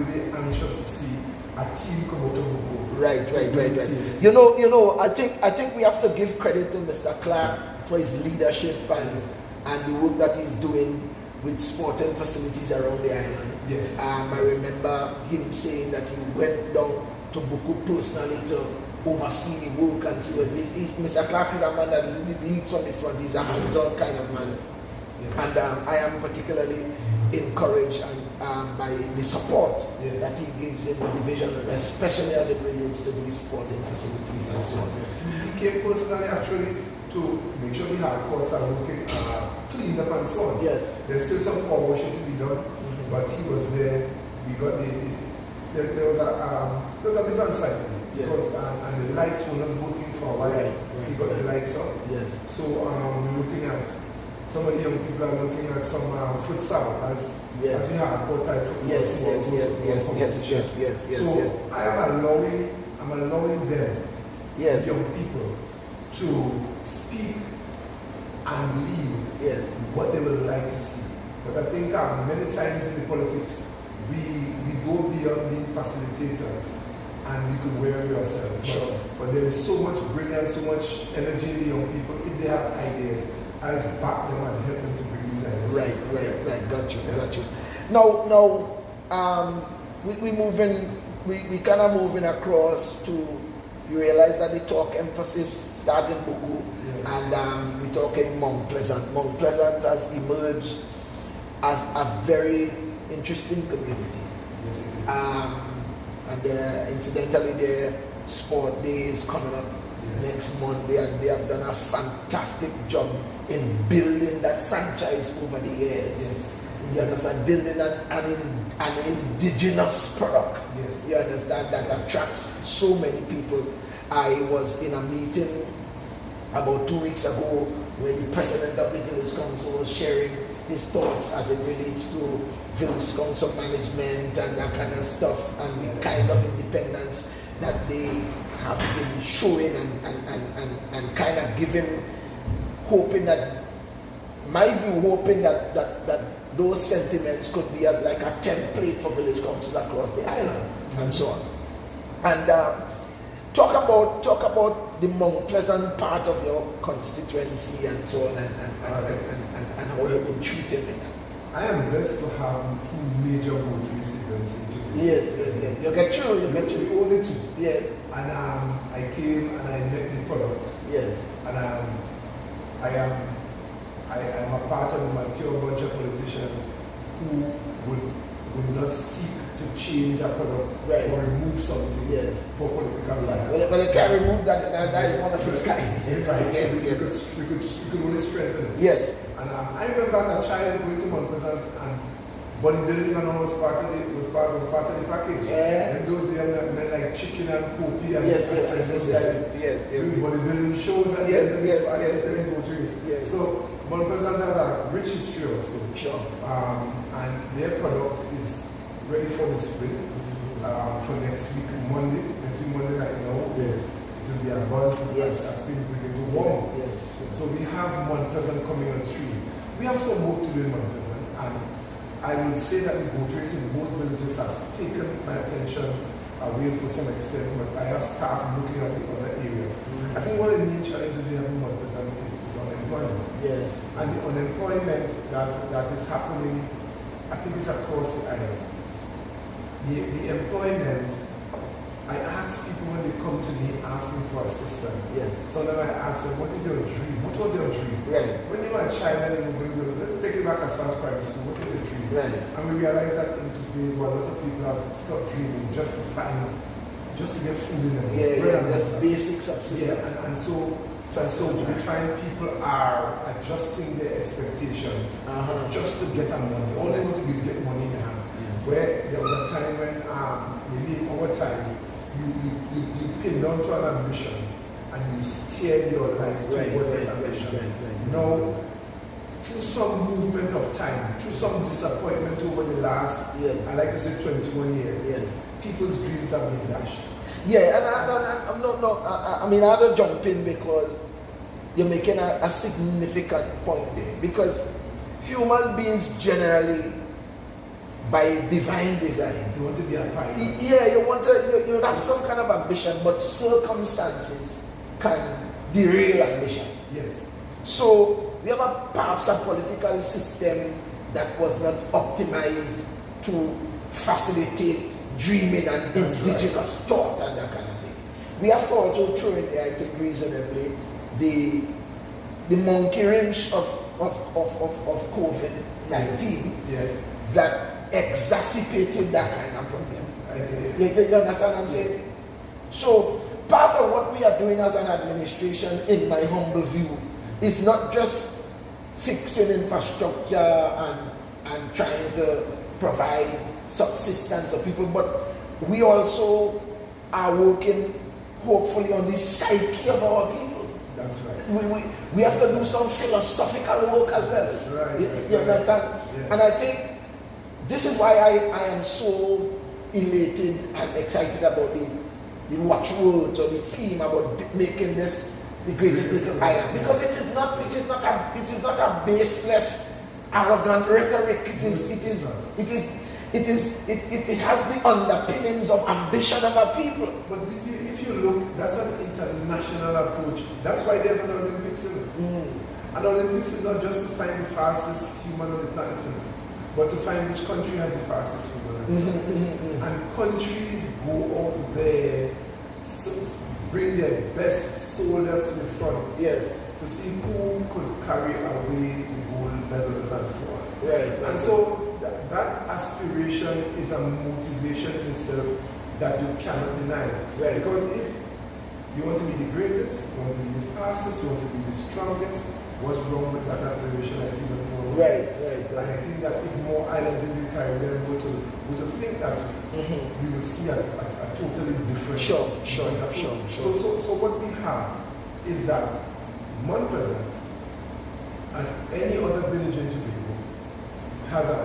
really anxious to see a team come out of Buku. Right. You know, I think we have to give credit to Mr. Clark for his leadership and the work that he's doing with sporting facilities around the island. Yes. I remember him saying that he went down to Buku personally to oversee the work and see what Mr. Clark is a man that leads from the front. He's a hands-on kind of man. And I am particularly encouraged by the support that he gives in the division, especially as it relates to these sporting facilities and so on. He came personally actually to make sure the hard courts are working, cleaned up and so on. Yes. There's still some core washing to be done, but he was there. We got there was a bit unsightly because and the lights were not working for a while. He got the lights on. Yes. So we're looking at some of the young people are looking at some futsal as the hardcore type football. Yes. So I'm allowing them, young people, to speak and lead what they would like to see. But I think many times in the politics, we go beyond being facilitators and we could weary ourselves. But there is so much brilliance, so much energy in the young people. If they have ideas, I'll back them and help them to bring these ideas. Right. Got you. Now, we kind of moving across to, you realize that the talk emphasis starts in Buku and we're talking Mount Pleasant. Mount Pleasant has emerged as a very interesting community. Yes, it is. And incidentally, their sport day is coming up next Monday, and they have done a fantastic job in building that franchise over the years. Yes. You understand? Building an indigenous product. Yes. You understand? That attracts so many people. I was in a meeting about 2 weeks ago where the president of the village council was sharing his thoughts as it relates to village council management and that kind of stuff, and the kind of independence that they have been showing and kind of giving, hoping that my view, hoping that those sentiments could be like a template for village councils across the island and so on. And talk about the Mount Pleasant part of your constituency and so on, and how you've been treated in that. I am blessed to have the two major boat race events in today. Yes. You get through. The only two. Yes. And I came and I met the product. Yes. And I am a part of the mature bunch of politicians who would not seek to change a product or remove something for political bias. Well, they can't remove that. That is one of its kind. Yes. We could only strengthen it. Yes. And I remember as a child going to Mount Pleasant and bodybuilding and all was part of the package. Yeah. And those were men like Chicken and Poppy and yes. doing bodybuilding shows and then go to it. Yes. So Mount Pleasant has a rich history also. Sure. And their product is ready for the spring. For next week Monday, like now. Yes. It will be a buzz as things begin to warm. Yes. So we have Mount Pleasant coming on stream. We have some work to do in Mount Pleasant, and I will say that the boat race in both villages has taken my attention away for some extent, but I have staff looking at the other areas. I think one of the main challenges we have in Mount Pleasant is unemployment. Yes. And the unemployment that is happening, I think it's across the island. The employment, I ask people when they come to me asking for assistance. Yes. Sometimes I ask them, what is your dream? What was your dream? Right. When you were a child and you were going to, let's take it back as far as primary school, what is your dream? Right. And we realize that in Tobago, a lot of people have stopped dreaming just to get food in them. Just basic subsistence. And so we find people are adjusting their expectations just to get a money. All they want to do is get money in their hand. Yes. Where there was a time when maybe in our time, you pin down to an ambition and you steer your life towards that ambition. Now, through some movement of time, through some disappointment over the last, I like to say 21 years, people's dreams have been dashed. Yeah, and I don't jump in because you're making a significant point there. Because human beings generally, by divine design, you want to be a pilot. You have some kind of ambition, but circumstances can derail ambition. Yes. So we have perhaps a political system that was not optimized to facilitate dreaming and indigenous thought and that kind of thing. We have to also throw in there, I think reasonably, the monkey wrench of COVID-19 that exacerbated that kind of problem. You understand what I'm saying? So part of what we are doing as an administration, in my humble view, is not just fixing infrastructure and trying to provide subsistence of people, but we also are working hopefully on the psyche of our people. That's right. We have to do some philosophical work as well. That's right. You understand? Yeah. And I think this is why I am so elated and excited about the watchwords or the theme about making this the greatest little island, because it is not a baseless, arrogant rhetoric. It has the underpinnings of ambition of our people. But if you look, that's an international approach. That's why there's an Olympics in it. An Olympics is not just to find the fastest human on the planet, but to find which country has the fastest human. And countries go out there, bring their best soldiers to the front, to see who could carry away the gold medals and so on. And so that aspiration is a motivation in itself that you cannot deny. Because if you want to be the greatest, you want to be the fastest, you want to be the strongest, what's wrong with that aspiration? I see nothing wrong with it. And I think that if more islands in the Caribbean were to think that way, we will see a totally different. Sure. So what we have is that Mount Pleasant, as any other village in Tobago, has the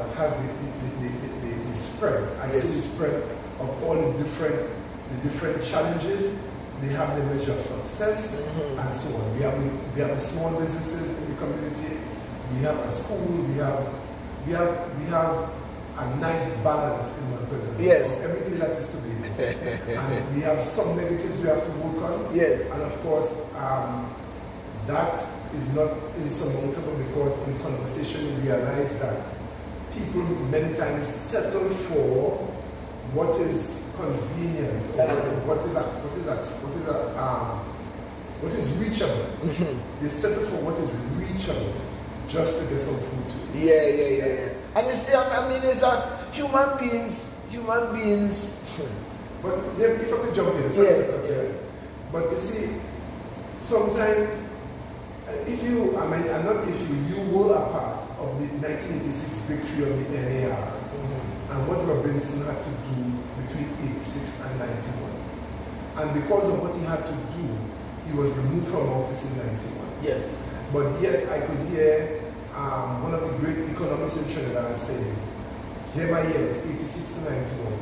spread. I see the spread of all the different challenges. They have the measure of success and so on. We have the small businesses in the community. we have a school, we have a nice balance in one president. Yes. Of everything that is to be. And we have some negatives we have to work on. Yes. And of course, that is not insurmountable because in conversation we realize that people many times settle for what is convenient or what is reachable. They settle for what is reachable just to get some food to eat. Yeah. And it's, I mean, it's human beings. But if I could jump in, sorry to cut you. But you see, sometimes, you were a part of the 1986 victory of the NAR and what Robinson had to do between 86 and 91. And because of what he had to do, he was removed from office in 91. Yes. But yet I could hear one of the great economists in Trinidad saying, here my years, 86 to 91.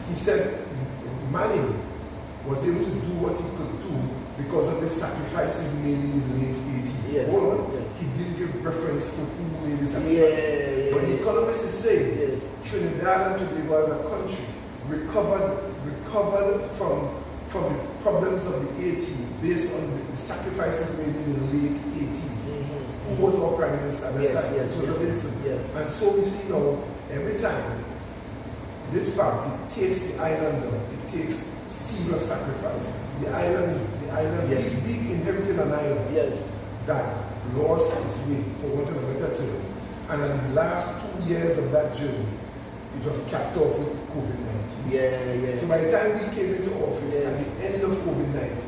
He said Manning was able to do what he could do because of the sacrifices made in the late 80s. Yes. He didn't give reference to who made the sacrifices. But the economist is saying Trinidad and Tobago as a country recovered from the problems of the 80s based on the sacrifices made in the late 80s. Who was our Prime Minister at that time? Yes. And so we see now, every time this party takes the island down, it takes serious sacrifice. The island, we inherited an island that lost its way, for want of a better term. And in the last 2 years of that journey, it was capped off with COVID-19. So by the time we came into office at the end of COVID-19,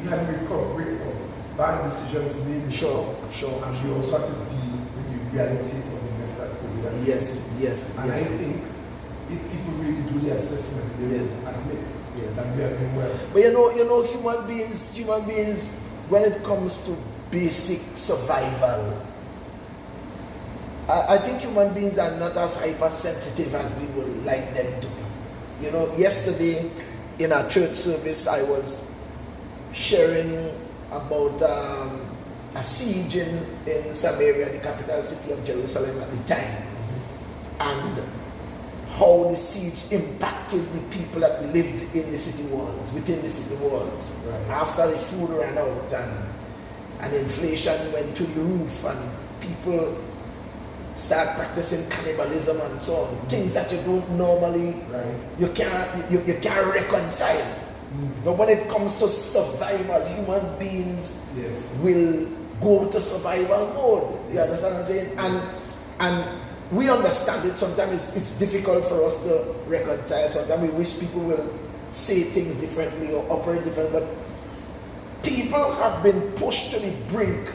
we had recovery of bad decisions made. And we also had to deal with the reality of the mess that COVID has. And I think if people really do the assessment, they will admit that we are doing well. But you know, human beings, when it comes to basic survival, I think human beings are not as hypersensitive as we would like them to be. You know, yesterday in our church service, I was sharing about a siege in Samaria, the capital city of Jerusalem at the time, and how the siege impacted the people that lived in the city walls, within the city walls. After the food ran out and inflation went to the roof and people start practicing cannibalism and so on, things that you don't normally, you can't reconcile. But when it comes to survival, human beings will go to survival mode. You understand what I'm saying? And we understand it. Sometimes it's difficult for us to reconcile. Sometimes we wish people will say things differently or operate differently. But people have been pushed to the brink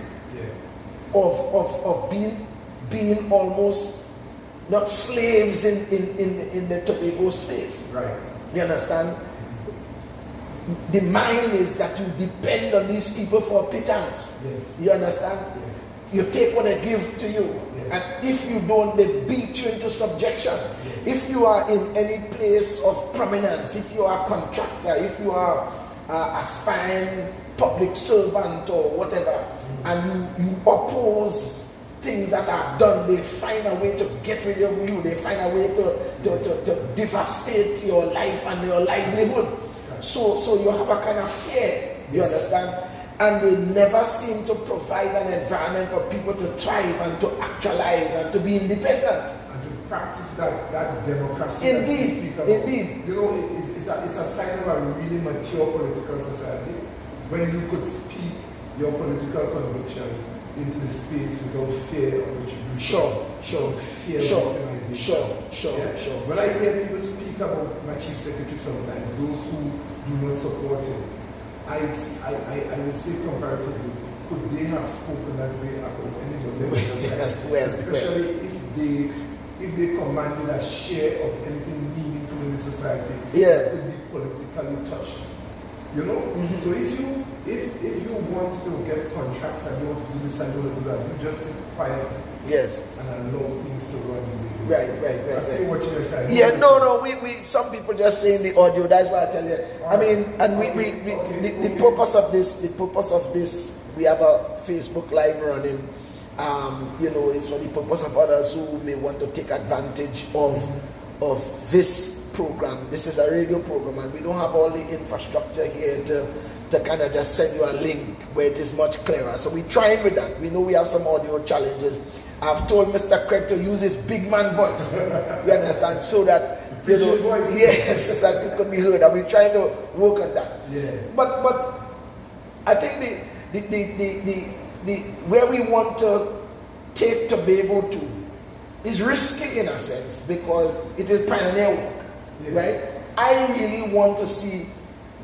of being almost not slaves in the Tobago space. You understand? The mind is that you depend on these people for pittance. You understand? You take what they give to you. And if you don't, they beat you into subjection. If you are in any place of prominence, if you are a contractor, if you are aspiring public servant or whatever, and you oppose things that are done, they find a way to get rid of you. They find a way to devastate your life and your livelihood. So you have a kind of fear, you understand? And they never seem to provide an environment for people to thrive and to actualize and to be independent. And to practice that democracy. Indeed. You know, it's a sign of a really mature political society when you could speak your political convictions into the space without fear of retribution. Fear of victimization. When I hear people speak about my chief secretary sometimes, those who do not support him, I would say comparatively, could they have spoken that way about any government? Especially if they commanded a share of anything meaningful in the society, it could be politically touched. You know? So if you wanted to get contracts and you want to do this and you want to do that, you just sit quiet and allow things to run. Right. I see what you're telling me. Yeah, no, we some people just say in the audio, that's why I tell you. I mean, and the purpose of this, we have a Facebook Live running, It's for the purpose of others who may want to take advantage of this program. This is a radio program, and we don't have all the infrastructure here to kind of just send you a link where it is much clearer. So we're trying with that. We know we have some audio challenges. I've told Mr. Craig to use his big man voice, you understand, so that yes, that it could be heard. And we're trying to work on that. Yeah. But I think the where we want to take Tobago to is risky in a sense, because it is pioneer work, right? I really want to see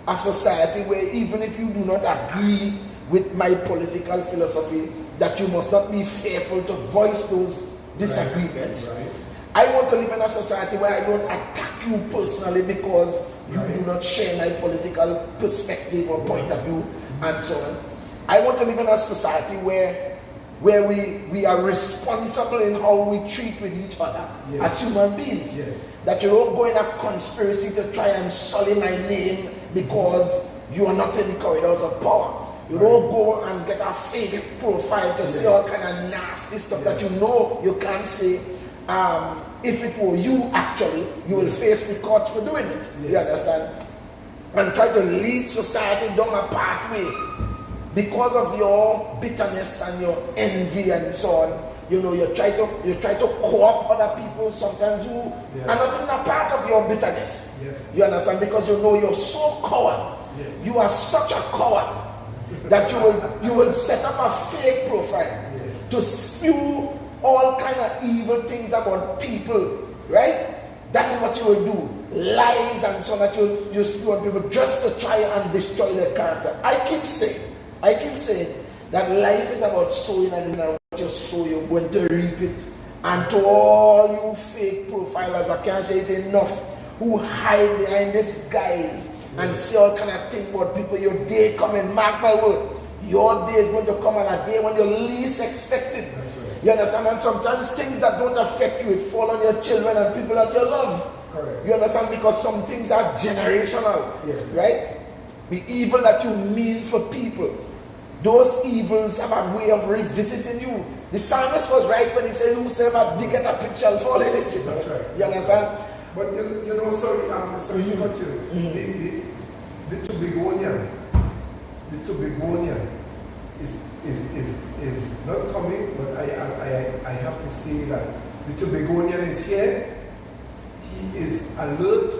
a society where even if you do not agree with my political philosophy, that you must not be fearful to voice those disagreements. Right. I want to live in a society where I don't attack you personally because you do not share my political perspective or point of view and so on. I want to live in a society where we are responsible in how we treat with each other as human beings. Yes. That you don't go in a conspiracy to try and sully my name because you are not in the corridors of power. You don't go and get a fake profile to say all kind of nasty stuff that you know you can't say. If it were you, actually, you will face the courts for doing it. You understand? And try to lead society down a pathway because of your bitterness and your envy and so on. You try to co-opt other people sometimes who are not even a part of your bitterness. Yes. You understand? Because you're so coward. Yes. You are such a coward that you will set up a fake profile to spew all kind of evil things about people, right? That is what you will do. Lies and so on that you spew on people just to try and destroy their character. I keep saying that life is about sowing, and what you sow, you're going to reap it. And to all you fake profilers, I can't say it enough, who hide behind these guys and say all kind of things about people, your day coming, mark my word. Your day is going to come on a day when you're least expected. That's right. You understand? And sometimes things that don't affect you, it fall on your children and people that you love. Correct. You understand? Because some things are generational. Yes. Right? The evil that you mean for people, those evils have a way of revisiting you. The psalmist was right when he said, whosoever diggeth a pit shall fall in it. That's right. You understand? But sorry to cut you. The Tobagonian is not coming, but I have to say that the Tobagonian is here. He is alert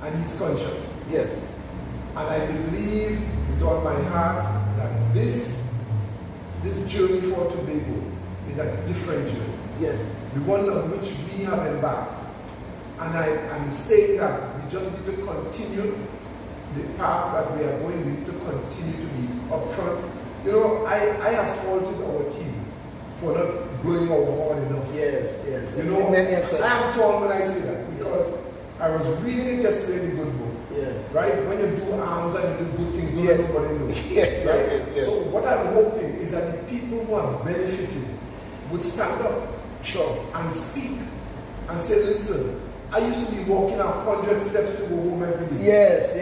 and he's conscious. Yes. And I believe with all my heart that this journey for Tobago is a different journey. Yes. The one on which we have embarked. And I'm saying that we just need to continue the path that we are going. We need to continue to be upfront. I have faulted our team for not blowing our horn enough. Yes. Many have said, I am torn when I say that, because I was reading it yesterday in the good book. Yeah. Right? When you do arms and you do good things, don't let nobody know. Yes. Right? Yes. So what I'm hoping is that the people who are benefited would stand up and speak and say, listen, I used to be walking 100 steps to go home every day. Yes.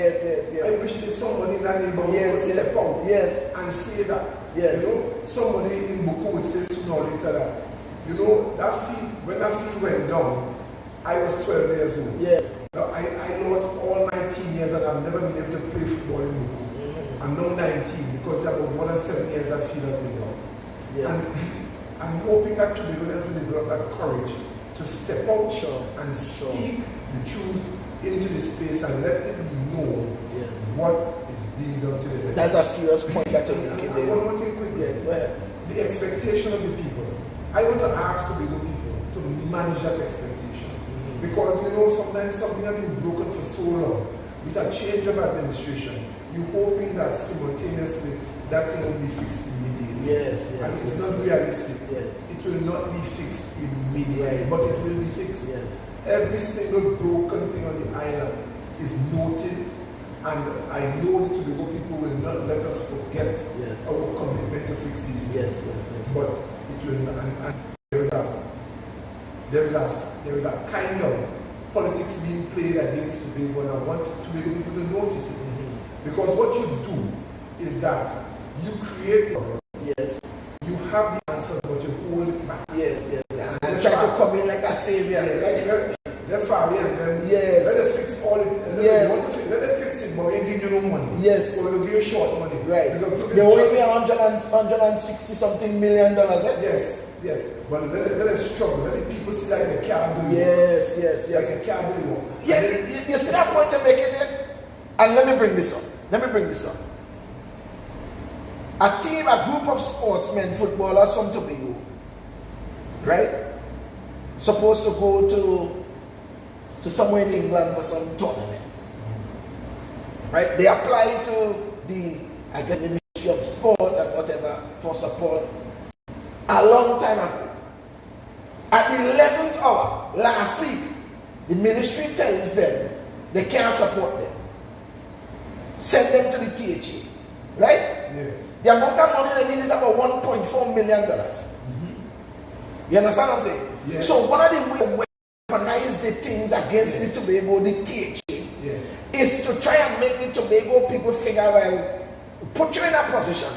I wish there's somebody in that neighborhood would step out and say that. Yes. Somebody in Buku would say sooner or later that, when that field went down, I was 12 years old. Yes. Now, I lost all 19 years and I've never been able to play football in Buku. I'm now 19 because about more than 7 years that field has been down. Yes. And I'm hoping that Tobagonians will develop that courage to step out and speak the truth into the space and let it be known what is being done to them. That's a serious point that you're making there. One more thing quickly. Go ahead. The expectation of the people. I want to ask Tobago people to manage that expectation. Because sometimes something has been broken for so long. With a change of administration, you're hoping that simultaneously that thing will be fixed immediately. Yes. And it's not realistic. Yes. It will not be fixed immediately, but it will be fixed. Yes. Every single broken thing on the island is noted, and I know the Tobago people will not let us forget our commitment to fix these things. Yes. But it will not, and there is a kind of politics being played against Tobago, and I want Tobago people to notice it. Because what you do is that you create problems. Yes. You have the answers, but you hold it back. Yes. And try to come in like a savior. They're family and them. Yes. Let them fix all it. Let them fix it, but we ain't give you no money. Yes. So we'll give you short money. Right. They only pay $160 something million. Yes. But let us struggle. Let the people see like they can't do it. Yes. Like they can't do it. Yeah, you see that point I'm making there? And let me bring this up. A group of sportsmen, footballers from Tobago, right? Supposed to go to somewhere in England for some tournament. Right? They apply to the Ministry of Sport and whatever for support a long time ago. At the 11th hour last week, the ministry tells them they can't support them. Send them to the THA. Right? Yeah. The amount of money they need is about $1.4 million. You understand what I'm saying? Yeah. So one of the ways to weaponize the things against the Tobago, the THA, is to try and make the Tobago people figure, well, put you in a position,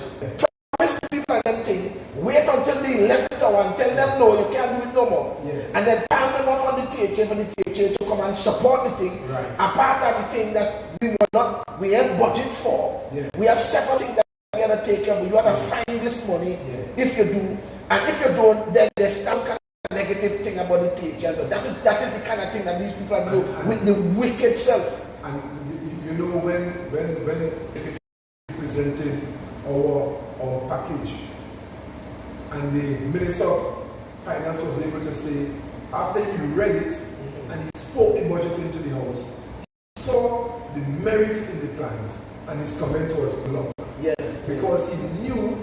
promise the people and them thing, wait until the 11th hour and tell them no, you can't do it no more. Yes. And then palm them off on the THA for the THA to come and support the thing. Right. A part of the thing that we ain't budget for. Yeah. We have several things that we're gonna take care of. You wanna find this money if you do, and if you don't, then there's some kind of negative thing about the THA. That is the kind of thing that these people are doing with the wicked self. And you know when we presented our package, and the Minister of Finance was able to say, after he read it and he spoke the budget into the House, he saw the merit in the plans, and his comment was blocked. Yes. Because he knew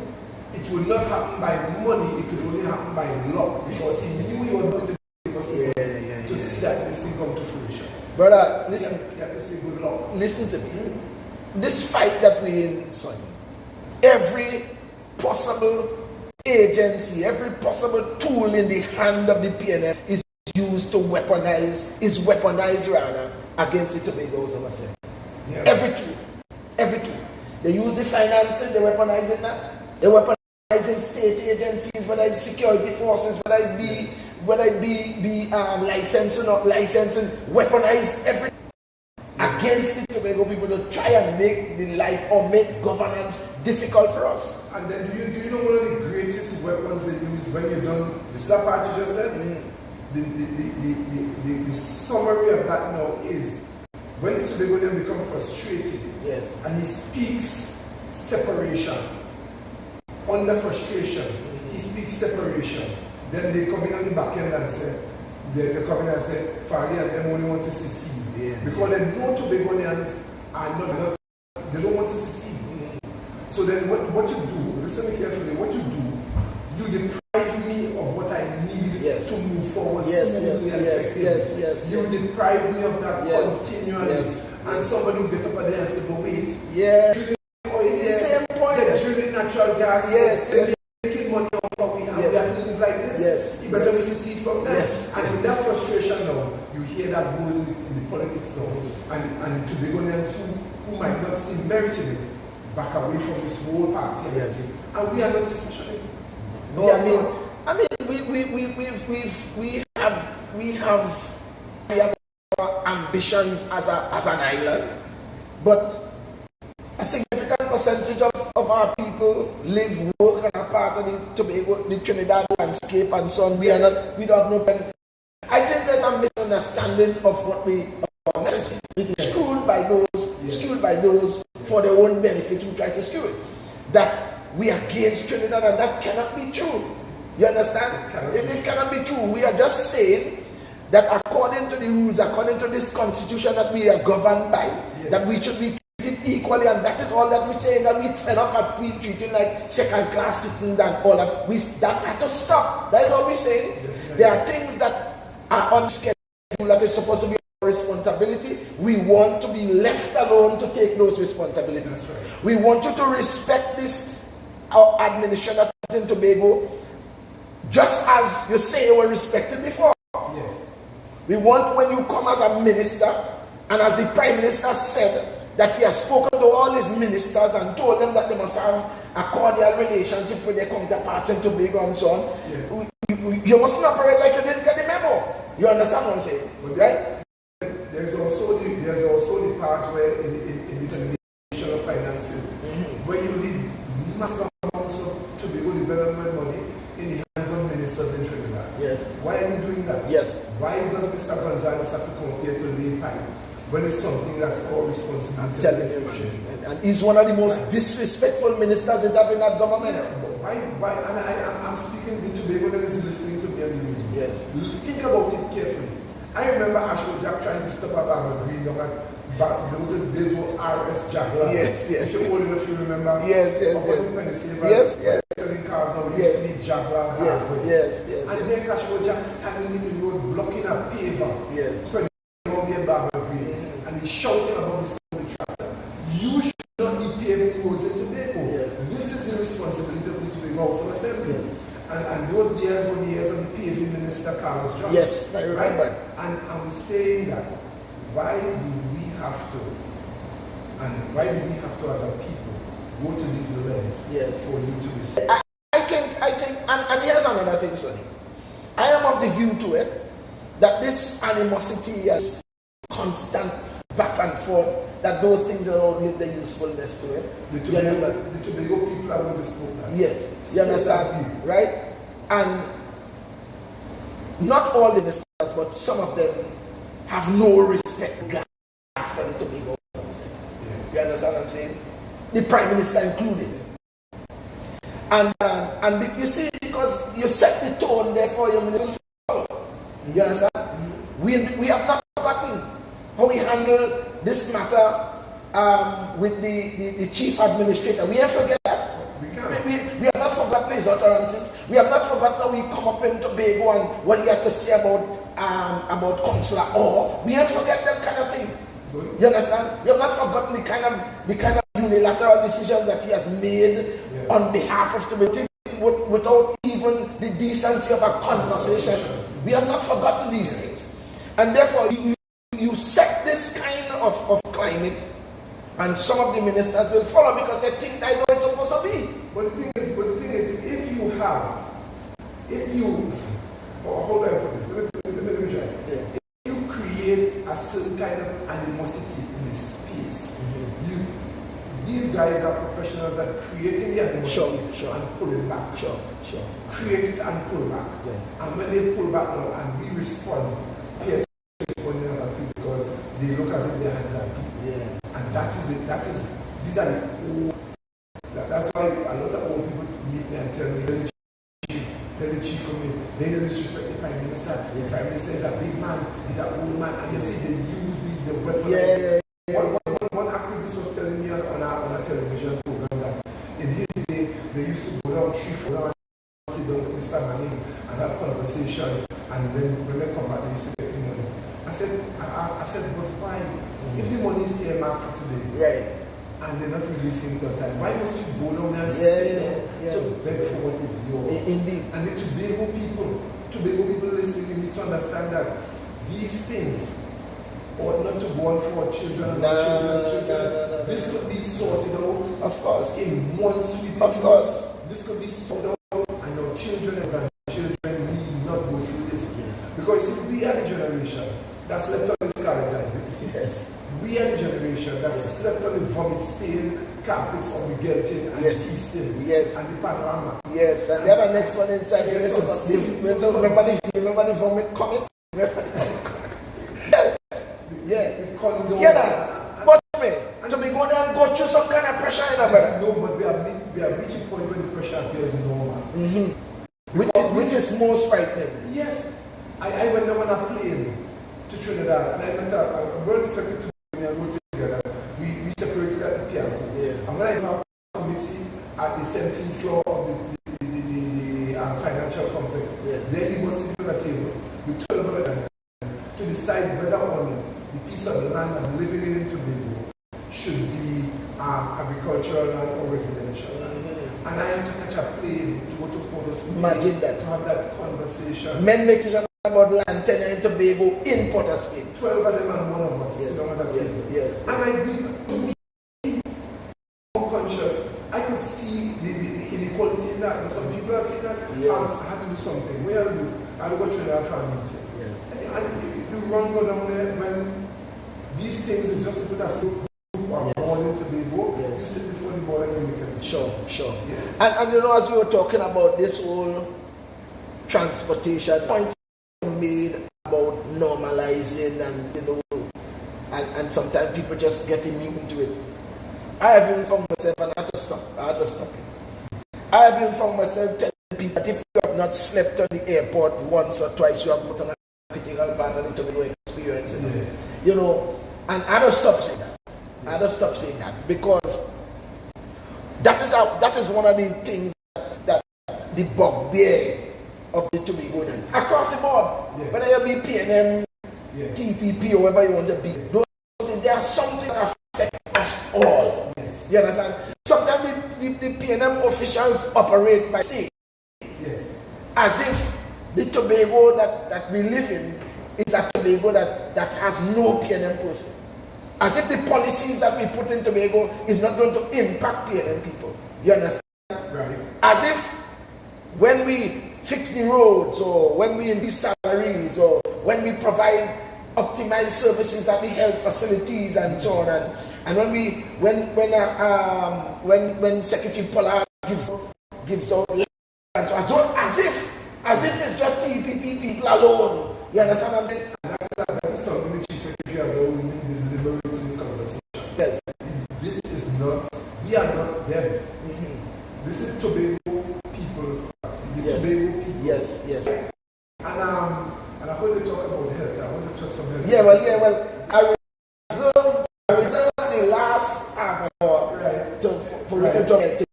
it would not happen by money, it could only happen by luck, because he knew he was going to give us to see that this thing come to fruition. Brother, listen. You have to say good luck. Listen to me. This fight that we're in, every possible agency, every possible tool in the hand of the PNF is used to weaponize against the Tobago's of ourselves. Yeah. Every tool. They use the financing, they're weaponizing that. They're weaponizing state agencies, whether it's security forces, whether it be licensing, weaponize everything against the Tobago people to try and make the life or make governance difficult for us. And then do you know one of the greatest weapons they use when you're done? The slap part you just said? The summary of that now is when the Tobagonian become frustrated, and he speaks separation. Under frustration, he speaks separation. Then they come in on the back end and say, they come in and say, Farley and them only want to secede. Because they know Tobagonians are not, they don't want to secede. So then what you do, listen to me carefully, what you do, you deprive me of what I need to move forward smoothly and effectively. You deprive me of that continually. And somebody will get up there and say, but wait, drilling oil, it's the same point. They're drilling natural gas, they're making money off of me, and we have to live like this. You better secede from that. And in that frustration now, you hear that word in the politics now, and the Tobagonians who might not see merit in it, back away from this whole party. And we are not secessionists. No, I mean, we have our ambitions as an island, but a significant percentage of our people live, work, and are part of the Tobago, the Trinidad landscape, and so on. We don't have no. I think there's a misunderstanding of what our message. It is skewed by those for their own benefit who try to skew it. That we are against Trinidad, and that cannot be true. You understand? It cannot be true. We are just saying that according to the rules, according to this constitution that we are governed by, that we should be treated equally, and that is all that we're saying, that we fed up at being treated like second-class citizens and all that. That had to stop. That is what we're saying. There are things that are on schedule that is supposed to be our responsibility. We want to be left alone to take those responsibilities. That's right. We want you to respect this, our administration at Tobago, just as you say you were respected before. We want, when you come as a minister, and as the Prime Minister said, that he has spoken to all his ministers and told them that they must have a cordial relationship with their counterparts in Tobago and so on. Yes. You mustn't operate like you didn't get the memo. You understand what I'm saying? But right? There's also the part where in the termination of finances, where you leave massive amounts of Tobago development money in the hands of ministers in Trinidad. Yes. Why are you doing that? Yes. Why does Mr. Gonzalez have to come here to lay pipe when it's something that's our responsibility? I'm telling you, and he's one of the most disrespectful ministers that have in that government. Why? And I'm speaking to Tobago that is listening to me on the radio. Yes. Think about it carefully. I remember Ashwood Jack trying to stop a Barbara Green back those days were RS Jaguar. Yes. If you're old enough, you remember. Yes. Selling cars now, we used to need Jaguar cars. Yes. And there's Ashwood Jack standing in the road blocking a paver. Yes. Spreading around the Barbara Green. And he's shouting about the sound of the tractor. You should not be paving roads in Tobago. Yes. This is the responsibility of the Tobago House of Assembly. Yes. And those years were the years of the paving minister Carlos John. Yes, I remember. Right? And I'm saying that why do we have to as a people go to these lengths for you to be I think and here's another thing, Sonny. I am of the view to it that this animosity is constant back and forth, that those things are all with the usefulness to it. The Tobago people are going to spoke that. Yes, you understand, right? And not all the ministers, but some of them have no respect for the Tobago. You understand what I'm saying? The Prime Minister included. And you see, because you set the tone there for your minister to follow. You understand? We have not forgotten how we handle this matter with the chief administrator. We have forget that. We have not forgotten his utterances. We have not forgotten how we come up in Tobago and what he had to say about Councillor Orr. We have forget that kind of thing. You understand? We have not forgotten the kind of unilateral decisions that he has made on behalf of Tobago without even the decency of a conversation. We have not forgotten these things. And therefore, you set this kind of climate, and some of the ministers will follow because they think that's what it's supposed to be. But the thing is, if you, how do I put this? Let me try. If you create a certain kind of animosity in the space, these guys are professionals at creating the animosity and pulling back. Create it and pull back. Yes. And when they pull back now and we respond, here responding about people because they look as if their hands are clean. Yeah. And these are the old. That's why a lot of old people meet me and tell me, tell the chief for me, they don't disrespect the Prime Minister. The Prime Minister is a big man, he's an old man, and you see they use these, the weapons. One activist was telling me on a television program that in his day they used to go down 3-4 hours and sit down with Mr. Manning and have conversation, and then when they come back they used to get the money. I said, but why? If the money is earmarked for today, right, and they're not releasing it on time, why must you go down and sit down to beg for what is yours? Indeed. And the Tobago people listening, you need to understand that these things ought not to go on for our children and our children's children. No. This could be sorted out, of course, in one sweep. Of course, this could be sorted out, and our children and grandchildren need not go through this. Yes. Because see, we are the generation that slept on this carpet like this. Yes. We are the generation that slept on the vomit stain carpets of the Gelton and the tea stain. Yes. And the panorama. Yes. And the other next one inside. Remember the vomit comet? The condom. But to be going and go through some kind of pressure in a brother. No, but we have reached a point where the pressure appears normal. Which is most frightening. Yes. I went on a plane to Trinidad and I met a well-respected to me and wrote together. We separated at the piano. Yeah. And when I found a committee at the 17th floor of the financial complex, there he was sitting at a table with 12 other guys to decide whether or not the piece of land I'm living in Tobago should be agricultural land or residential land. And I had to catch a plane to go to Port Spain. Imagine that. To have that conversation. Men make decisions about land tenure in Tobago in Port Spain. 12 of them and one of us. Yes. Yes. And I I had to do something. What I had to do? I had to go through that family meeting. Yes. And you run go down there when these things is just to put a group of ball into Tobago. Yes. You sit before the ball and you make a decision. Sure. Yeah. And as we were talking about this whole transportation point made about normalizing and and sometimes people just get immune to it. I have even found myself, and I had to stop it. I have even found myself telling people that if you have not slept on the airport once or twice, you have not on a critical part of the Tobago experience. And I don't stop saying that. Because that is one of the things that the bugbear of the Tobagonian across the board, whether you be PNM, TPP, or wherever you want to be, those things, there are something that affect us all. Yes. You understand? Sometimes the PNM officials operate by saying, as if the Tobago that we live in is a Tobago that has no PNM person. As if the policies that we put in Tobago is not going to impact PNM people. You understand? Right. As if when we fix the roads, or when we increase salaries, or when we provide optimized services at the health facilities and so on, and when Secretary Pollard gives out and so as if it's just TPP people alone. You understand what I'm saying? That is something the Chief Secretary has always been deliberate in this conversation. Yes. This is not, we are not them. Mm-hmm. This is Tobago people's party. The Tobago people. Yes. And I heard you talk about health. I want to talk some health. Well, I reserve the last half an hour for we to talk health.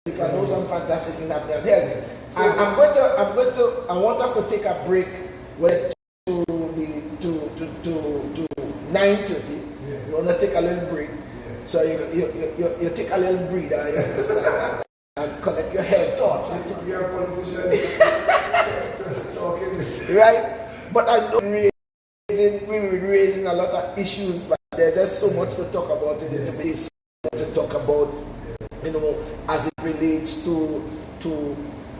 I know some fantastic things happening at health. So I want us to take a break to 9:30. You want to take a little break. Yes. So you take a little breather, you understand, and collect your health thoughts. We are politicians talking. Right? But I know we're raising a lot of issues, but there's just so much to talk about in the base to talk about, as it relates to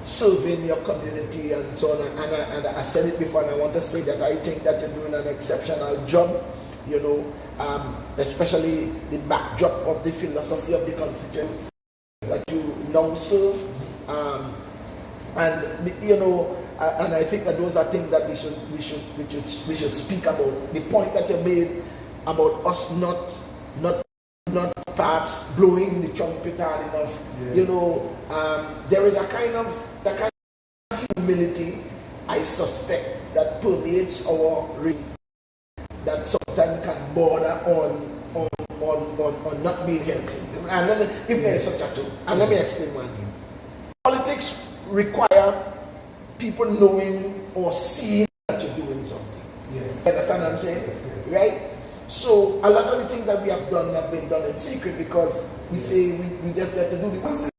serving your community and so on. And I said it before, and I want to say that I think that you're doing an exceptional job, especially the backdrop of the philosophy of the Constitution that you now serve. And I think that those are things that we should speak about. The point that you made about us not perhaps blowing the trumpet hard enough. There is a kind of humility, I suspect, that permeates our reading that sometimes can border on not being healthy. And if there is such a thing, and let me explain one thing. Politics require people knowing or seeing that you're doing something. Yes. You understand what I'm saying? Yes. Right? So a lot of the things that we have done have been done in secret because we say we just get to do the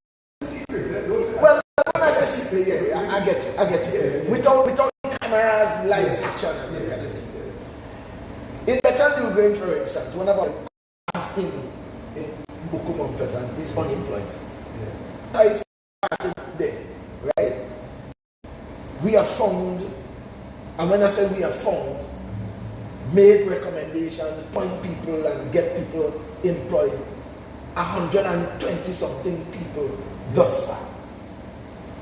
secret. Well, when I say secret, I get you. Yeah. Without cameras, lights, action, and everything. In Betandu Grange, for instance, one of our class in Bukumong Pleasant is unemployment. Yeah. I started there, right? We have found, and when I say we have found, made recommendations, point people and get people employed, 120 something people thus far.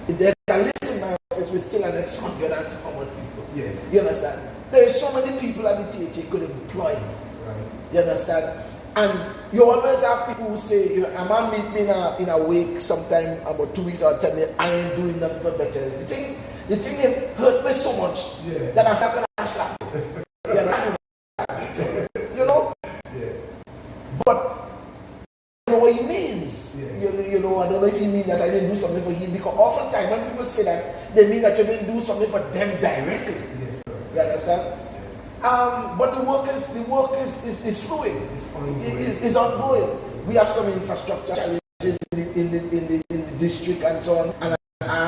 If there's a list in my office with still an next 100 and how much people. Yes. You understand? There are so many people at the THA could employ. Right. You understand? And you always have people who say, a man meet me in a week sometime about 2 weeks or tell me I ain't doing nothing for better. The thing hurt me so much that I felt like I slapped. But I don't know what he means. Yeah. I don't know if he means that I didn't do something for him, because oftentimes when people say that, they mean that you didn't do something for them directly. Yes, you understand? But the work is fluid. It's ongoing. We have some infrastructure challenges in the district and so on. And I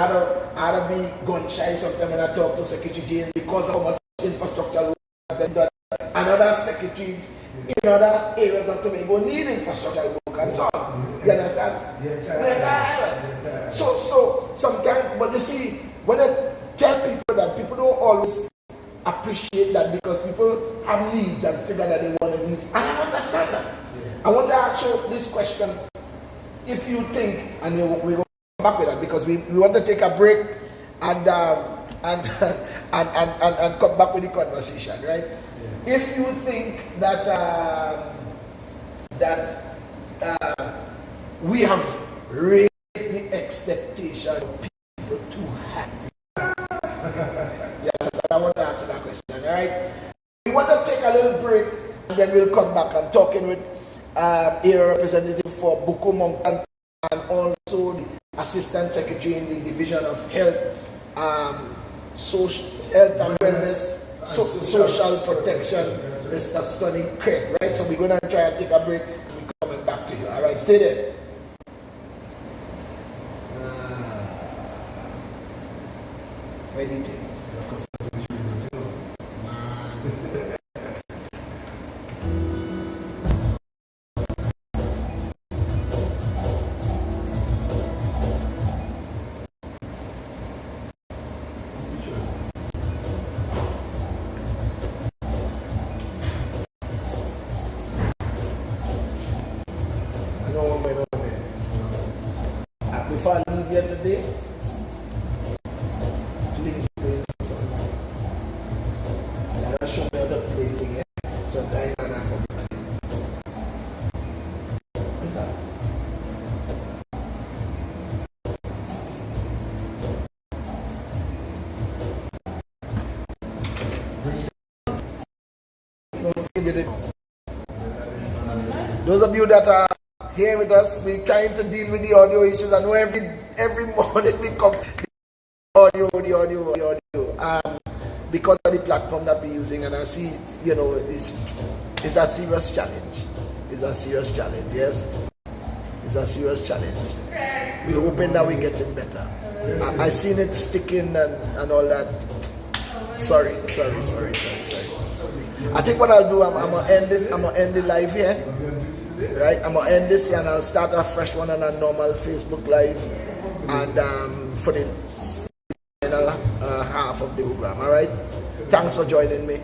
had to be gun shy sometimes when I talk to Secretary Jane because of how much infrastructure work has been done. And other secretaries in other areas of Tobago need infrastructure work and so on. You understand? The entire island. So sometimes But you see, when I tell people that, people don't always appreciate that, because people have needs and figure that they want to needs. And I understand that. Yeah. I want to ask you this question. If you think, and we will come back with that, because we want to take a break and come back with the conversation, right? Yeah. If you think that we have raised the expectation of people too high. Yeah, I want to answer that question, all right? We want to take a little break, and then we'll come back. I'm talking with area representative for Buku and also the assistant secretary in the division of health, health and wellness, social protection, Mr. Sonny Craig, right? So we're going to try and take a break, and we're coming back to you. All right, stay there. Ready to. Before I leave here today, two things going on. So, I'll show me other plating here. So, I'm going to have what is that? Those of you that are here with us, we're trying to deal with the audio issues. I know every morning we come the audio because of the platform that we're using, and I see, it's a serious challenge. It's a serious challenge, yes. It's a serious challenge. We're hoping that we're getting better. I seen it sticking and all that. Sorry. I think what I'll do, I'm gonna end this. I'm gonna end the live here. Right, I'm gonna end this here and I'll start a fresh one on a normal Facebook live, and for the final half of the program. All right, thanks for joining me.